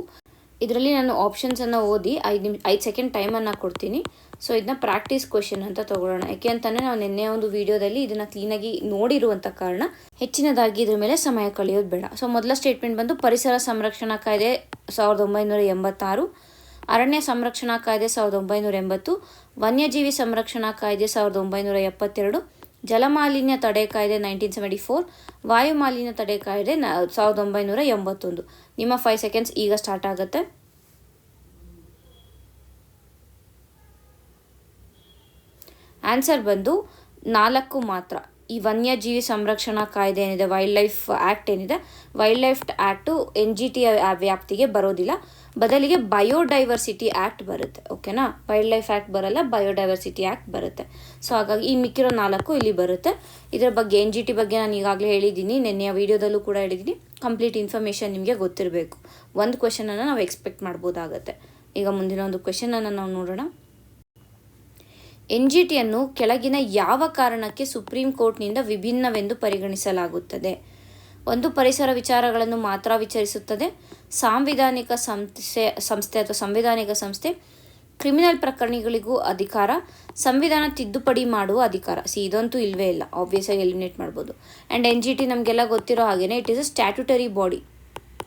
ಇದರಲ್ಲಿ ನಾನು ಆಪ್ಷನ್ಸನ್ನು ಓದಿ 5 ಸೆಕೆಂಡ್ ಟೈಮನ್ನು ಕೊಡ್ತೀನಿ. ಸೊ ಇದನ್ನ ಪ್ರಾಕ್ಟೀಸ್ ಕ್ವೆಶನ್ ಅಂತ ತಗೊಳ್ಳೋಣ. ಯಾಕೆ ಅಂತಂದರೆ ನಾವು ನಿನ್ನೆ ಒಂದು ವಿಡಿಯೋದಲ್ಲಿ ಇದನ್ನು ಕ್ಲೀನಾಗಿ ನೋಡಿರುವಂಥ ಕಾರಣ ಹೆಚ್ಚಿನದಾಗಿ ಇದ್ರ ಮೇಲೆ ಸಮಯ ಕಳೆಯೋದು ಬೇಡ. ಸೊ ಮೊದಲ ಸ್ಟೇಟ್ಮೆಂಟ್ ಬಂದು ಪರಿಸರ ಸಂರಕ್ಷಣಾ ಕಾಯ್ದೆ 1986, ಅರಣ್ಯ ಸಂರಕ್ಷಣಾ ಕಾಯ್ದೆ 1980, ವನ್ಯಜೀವಿ ಸಂರಕ್ಷಣಾ ಕಾಯ್ದೆ 1972, ಜಲಮಾಲಿನ್ಯ ತಡೆ ಕಾಯ್ದೆ 1974, ವಾಯುಮಾಲಿನ್ಯ ತಡೆ ಕಾಯ್ದೆ 1981. ನಿಮ್ಮ 5 ಸೆಕೆಂಡ್ಸ್ ಈಗ ಸ್ಟಾರ್ಟ್ ಆಗುತ್ತೆ. ಆನ್ಸರ್ ಬಂದು 4 ಮಾತ್ರ. ಈ ವನ್ಯಜೀವಿ ಸಂರಕ್ಷಣಾ ಕಾಯ್ದೆ ಏನಿದೆ, ವೈಲ್ಡ್ ಲೈಫ್ ಆ್ಯಕ್ಟ್ ಏನಿದೆ, ವೈಲ್ಡ್ ಲೈಫ್ ಆ್ಯಕ್ಟು NGT ವ್ಯಾಪ್ತಿಗೆ ಬರೋದಿಲ್ಲ. ಬದಲಿಗೆ ಬಯೋಡೈವರ್ಸಿಟಿ ಆ್ಯಕ್ಟ್ ಬರುತ್ತೆ. ಓಕೆನಾ? ವೈಲ್ಡ್ ಲೈಫ್ ಆ್ಯಕ್ಟ್ ಬರಲ್ಲ, ಬಯೋಡೈವರ್ಸಿಟಿ ಆ್ಯಕ್ಟ್ ಬರುತ್ತೆ. ಸೊ ಹಾಗಾಗಿ ಈ ಮಿಕ್ಕಿರೋ 4 ಇಲ್ಲಿ ಬರುತ್ತೆ. ಇದರ ಬಗ್ಗೆ NGT ಬಗ್ಗೆ ನಾನು ಈಗಾಗಲೇ ಹೇಳಿದ್ದೀನಿ, ನಿನ್ನೆಯ ವಿಡಿಯೋದಲ್ಲೂ ಕೂಡ ಹೇಳಿದ್ದೀನಿ. ಕಂಪ್ಲೀಟ್ ಇನ್ಫಾರ್ಮೇಷನ್ ನಿಮಗೆ ಗೊತ್ತಿರಬೇಕು. ಒಂದು ಕ್ವೆಶನನ್ನು ನಾವು ಎಕ್ಸ್ಪೆಕ್ಟ್ ಮಾಡ್ಬೋದಾಗತ್ತೆ. ಈಗ ಮುಂದಿನ ಒಂದು ಕ್ವೆಶನನ್ನು ನಾವು ನೋಡೋಣ. NGTಯನ್ನು ಕೆಳಗಿನ ಯಾವ ಕಾರಣಕ್ಕೆ ಸುಪ್ರೀಂ ಕೋರ್ಟ್ನಿಂದ ವಿಭಿನ್ನವೆಂದು ಪರಿಗಣಿಸಲಾಗುತ್ತದೆ? ಒಂದು, ಪರಿಸರ ವಿಚಾರಗಳನ್ನು ಮಾತ್ರ ವಿಚಾರಿಸುತ್ತದೆ. ಸಾಂವಿಧಾನಿಕ ಸಂಸ್ಥೆ, ಕ್ರಿಮಿನಲ್ ಪ್ರಕರಣಗಳಿಗೂ ಅಧಿಕಾರ, ಸಂವಿಧಾನ ತಿದ್ದುಪಡಿ ಮಾಡುವ ಅಧಿಕಾರ. ಇದಂತೂ ಇಲ್ಲವೇ ಇಲ್ಲ, ಆಬ್ವಿಯಸ್ ಆಗಿ ಎಲಿಮಿನೇಟ್ ಮಾಡ್ಬೋದು. ಆ್ಯಂಡ್ NGT ನಮಗೆಲ್ಲ ಗೊತ್ತಿರೋ ಹಾಗೇನೆ it is a statutory body.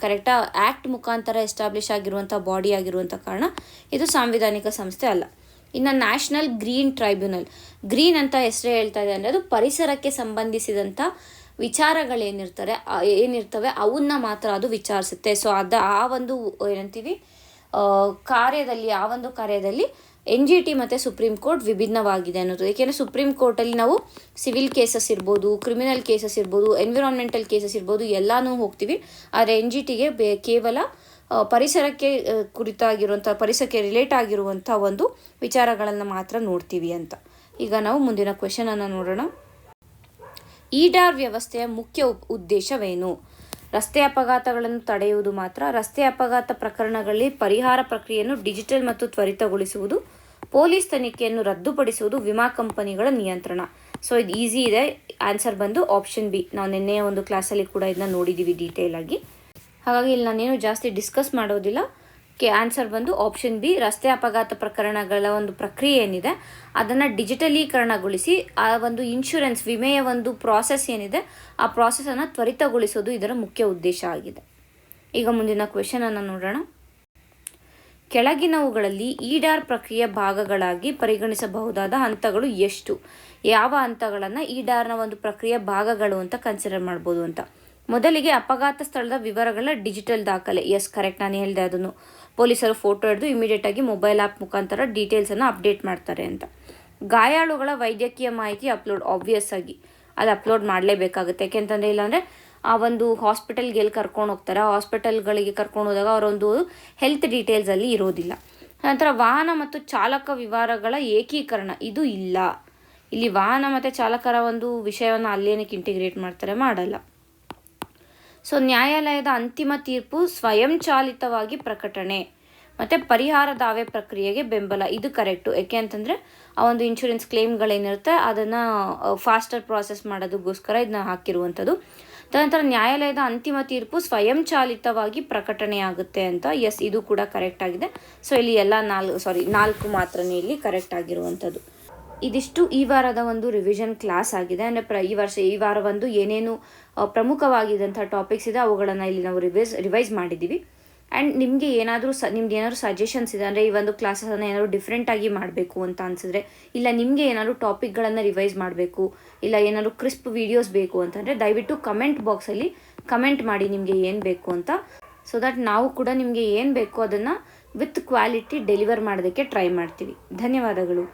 ಕರೆಕ್ಟಾ? ಆ್ಯಕ್ಟ್ ಮುಖಾಂತರ ಎಸ್ಟಾಬ್ಲಿಷ್ ಆಗಿರುವಂಥ ಬಾಡಿ ಆಗಿರುವಂಥ ಕಾರಣ ಇದು ಸಾಂವಿಧಾನಿಕ ಸಂಸ್ಥೆ ಅಲ್ಲ. ಇನ್ನು ನ್ಯಾಷನಲ್ ಗ್ರೀನ್ ಟ್ರೈಬ್ಯುನಲ್, ಗ್ರೀನ್ ಅಂತ ಹೆಸರೇ ಹೇಳ್ತಾ ಇದೆ ಅಂದರೆ ಅದು ಪರಿಸರಕ್ಕೆ ಸಂಬಂಧಿಸಿದಂಥ ಏನಿರ್ತವೆ ಅವನ್ನ ಮಾತ್ರ ಅದು ವಿಚಾರಿಸುತ್ತೆ. ಸೊ ಆ ಒಂದು ಏನಂತೀವಿ ಕಾರ್ಯದಲ್ಲಿ NGT ಮತ್ತು ಸುಪ್ರೀಂ ಕೋರ್ಟ್ ವಿಭಿನ್ನವಾಗಿದೆ ಅನ್ನೋದು. ಏಕೆಂದರೆ ಸುಪ್ರೀಂ ಕೋರ್ಟಲ್ಲಿ ನಾವು ಸಿವಿಲ್ ಕೇಸಸ್ ಇರ್ಬೋದು, ಕ್ರಿಮಿನಲ್ ಕೇಸಸ್ ಇರ್ಬೋದು, ಎನ್ವಿರಾನ್ಮೆಂಟಲ್ ಕೇಸಸ್ ಇರ್ಬೋದು, ಎಲ್ಲನೂ ಹೋಗ್ತೀವಿ. ಆದರೆ NGTಗೆ ಕೇವಲ ಪರಿಸರಕ್ಕೆ ಕುರಿತಾಗಿರುವಂಥ, ಪರಿಸರಕ್ಕೆ ರಿಲೇಟ್ ಆಗಿರುವಂಥ ಒಂದು ವಿಚಾರಗಳನ್ನು ಮಾತ್ರ ನೋಡ್ತೀವಿ ಅಂತ. ಈಗ ನಾವು ಮುಂದಿನ ಕ್ವೆಶನನ್ನು ನೋಡೋಣ. EDAR ವ್ಯವಸ್ಥೆಯ ಮುಖ್ಯ ಉದ್ದೇಶವೇನು? ರಸ್ತೆ ಅಪಘಾತಗಳನ್ನು ತಡೆಯುವುದು ಮಾತ್ರ, ರಸ್ತೆ ಅಪಘಾತ ಪ್ರಕರಣಗಳಲ್ಲಿ ಪರಿಹಾರ ಪ್ರಕ್ರಿಯೆಯನ್ನು ಡಿಜಿಟಲ್ ಮತ್ತು ತ್ವರಿತಗೊಳಿಸುವುದು, ಪೊಲೀಸ್ ತನಿಖೆಯನ್ನು ರದ್ದುಪಡಿಸುವುದು, ವಿಮಾ ಕಂಪನಿಗಳ ನಿಯಂತ್ರಣ. ಸೊ ಇದು ಈಸಿ ಇದೆ. ಆನ್ಸರ್ ಬಂದು ಆಪ್ಷನ್ B. ನಾವು ನಿನ್ನೆಯ ಒಂದು ಕ್ಲಾಸಲ್ಲಿ ಕೂಡ ಇದನ್ನ ನೋಡಿದ್ದೀವಿ ಡೀಟೇಲ್ ಆಗಿ. ಹಾಗಾಗಿ ಇಲ್ಲಿ ನಾನೇನು ಜಾಸ್ತಿ ಡಿಸ್ಕಸ್ ಮಾಡೋದಿಲ್ಲ. ಆನ್ಸರ್ ಬಂದು ಆಪ್ಷನ್ B. ರಸ್ತೆ ಅಪಘಾತ ಪ್ರಕರಣಗಳ ಒಂದು ಪ್ರಕ್ರಿಯೆ ಏನಿದೆ ಅದನ್ನು ಡಿಜಿಟಲೀಕರಣಗೊಳಿಸಿ ಆ ಒಂದು ಇನ್ಶೂರೆನ್ಸ್ ವಿಮೆಯ ಒಂದು ಪ್ರಾಸೆಸ್ ಏನಿದೆ ಆ ಪ್ರಾಸೆಸನ್ನು ತ್ವರಿತಗೊಳಿಸೋದು ಇದರ ಮುಖ್ಯ ಉದ್ದೇಶ ಆಗಿದೆ. ಈಗ ಮುಂದಿನ ಕ್ವೆಶನನ್ನು ನೋಡೋಣ. ಕೆಳಗಿನವುಗಳಲ್ಲಿ ಈಡಾರ್ ಪ್ರಕ್ರಿಯೆ ಭಾಗಗಳಾಗಿ ಪರಿಗಣಿಸಬಹುದಾದ ಹಂತಗಳು ಎಷ್ಟು? ಯಾವ ಹಂತಗಳನ್ನು ಈಡಾರ್ನ ಒಂದು ಪ್ರಕ್ರಿಯೆ ಭಾಗಗಳು ಅಂತ ಕನ್ಸಿಡರ್ ಮಾಡ್ಬೋದು ಅಂತ. ಮೊದಲಿಗೆ ಅಪಘಾತ ಸ್ಥಳದ ವಿವರಗಳ ಡಿಜಿಟಲ್ ದಾಖಲೆ. ಎಸ್, ಕರೆಕ್ಟ್, ನಾನು ಹೇಳಿದೆ ಅದನ್ನು. ಪೊಲೀಸರು ಫೋಟೋ ಹಿಡಿದು ಇಮಿಡಿಯೇಟಾಗಿ ಮೊಬೈಲ್ ಆ್ಯಪ್ ಮುಖಾಂತರ ಡೀಟೇಲ್ಸನ್ನು ಅಪ್ಡೇಟ್ ಮಾಡ್ತಾರೆ ಅಂತ. ಗಾಯಾಳುಗಳ ವೈದ್ಯಕೀಯ ಮಾಹಿತಿ ಅಪ್ಲೋಡ್. ಆಬ್ವಿಯಸ್ ಆಗಿ ಅದು ಅಪ್ಲೋಡ್ ಮಾಡಲೇಬೇಕಾಗುತ್ತೆ. ಯಾಕೆಂತಂದರೆ ಇಲ್ಲಾಂದರೆ ಆ ಒಂದು ಹಾಸ್ಪಿಟಲ್ಗೆ ಎಲ್ಲಿ ಕರ್ಕೊಂಡು ಹೋಗ್ತಾರೆ, ಆ ಹಾಸ್ಪಿಟಲ್ಗಳಿಗೆ ಕರ್ಕೊಂಡು ಹೋದಾಗ ಅವರೊಂದು ಹೆಲ್ತ್ ಡೀಟೇಲ್ಸಲ್ಲಿ ಇರೋದಿಲ್ಲ. ನಂತರ ವಾಹನ ಮತ್ತು ಚಾಲಕ ವಿವರಗಳ ಏಕೀಕರಣ. ಇದು ಇಲ್ಲ. ಇಲ್ಲಿ ವಾಹನ ಮತ್ತು ಚಾಲಕರ ಒಂದು ವಿಷಯವನ್ನು ಅಲ್ಲೇನಕ್ಕೆ ಇಂಟಿಗ್ರೇಟ್ ಮಾಡ್ತಾರೆ? ಮಾಡಲ್ಲ. ಸೊ ನ್ಯಾಯಾಲಯದ ಅಂತಿಮ ತೀರ್ಪು ಸ್ವಯಂಚಾಲಿತವಾಗಿ ಪ್ರಕಟಣೆ ಮತ್ತು ಪರಿಹಾರ ದಾವೆ ಪ್ರಕ್ರಿಯೆಗೆ ಬೆಂಬಲ. ಇದು ಕರೆಕ್ಟು. ಯಾಕೆ ಅಂತಂದರೆ ಆ ಒಂದು ಇನ್ಶೂರೆನ್ಸ್ ಕ್ಲೇಮ್ಗಳೇನಿರುತ್ತೆ ಅದನ್ನು ಫಾಸ್ಟರ್ ಪ್ರಾಸೆಸ್ ಮಾಡೋದಕ್ಕೋಸ್ಕರ ಇದನ್ನ ಹಾಕಿರುವಂಥದ್ದು. ತದನಂತರ ನ್ಯಾಯಾಲಯದ ಅಂತಿಮ ತೀರ್ಪು ಸ್ವಯಂಚಾಲಿತವಾಗಿ ಪ್ರಕಟಣೆಯಾಗುತ್ತೆ ಅಂತ. ಎಸ್, ಇದು ಕೂಡ ಕರೆಕ್ಟ್ ಆಗಿದೆ. ಸೊ ಇಲ್ಲಿ ಎಲ್ಲ 4 ಮಾತ್ರನೇ ಇಲ್ಲಿ ಕರೆಕ್ಟ್ ಆಗಿರುವಂಥದ್ದು. ಇದಿಷ್ಟು ಈ ವಾರದ ಒಂದು ರಿವಿಷನ್ ಕ್ಲಾಸ್ ಆಗಿದೆ. ಅಂದರೆ ಈ ವಾರ ಒಂದು ಏನೇನು ಪ್ರಮುಖವಾಗಿದ್ದಂಥ ಟಾಪಿಕ್ಸ್ ಇದೆ ಅವುಗಳನ್ನು ಇಲ್ಲಿ ನಾವು ರಿವೈಸ್ ಮಾಡಿದ್ದೀವಿ. ಆ್ಯಂಡ್ ನಿಮಗೆ ಏನಾದರೂ ನಿಮ್ದು ಏನಾದರೂ ಸಜೆಷನ್ಸ್ ಇದೆ, ಅಂದರೆ ಈ ಒಂದು ಕ್ಲಾಸನ್ನು ಏನಾದರೂ ಡಿಫ್ರೆಂಟಾಗಿ ಮಾಡಬೇಕು ಅಂತ ಅನಿಸಿದ್ರೆ, ಇಲ್ಲ ನಿಮಗೆ ಏನಾದರೂ ಟಾಪಿಕ್ಗಳನ್ನು ರಿವೈಸ್ ಮಾಡಬೇಕು, ಇಲ್ಲ ಏನಾದರೂ ಕ್ರಿಸ್ಪ್ ವೀಡಿಯೋಸ್ ಬೇಕು ಅಂತಂದರೆ ದಯವಿಟ್ಟು ಕಮೆಂಟ್ ಬಾಕ್ಸಲ್ಲಿ ಕಮೆಂಟ್ ಮಾಡಿ ನಿಮಗೆ ಏನು ಬೇಕು ಅಂತ. ಸೊ ದಟ್ ನಾವು ಕೂಡ ನಿಮಗೆ ಏನು ಬೇಕು ಅದನ್ನು ವಿತ್ ಕ್ವಾಲಿಟಿ ಡೆಲಿವರ್ ಮಾಡೋದಕ್ಕೆ ಟ್ರೈ ಮಾಡ್ತೀವಿ. ಧನ್ಯವಾದಗಳು.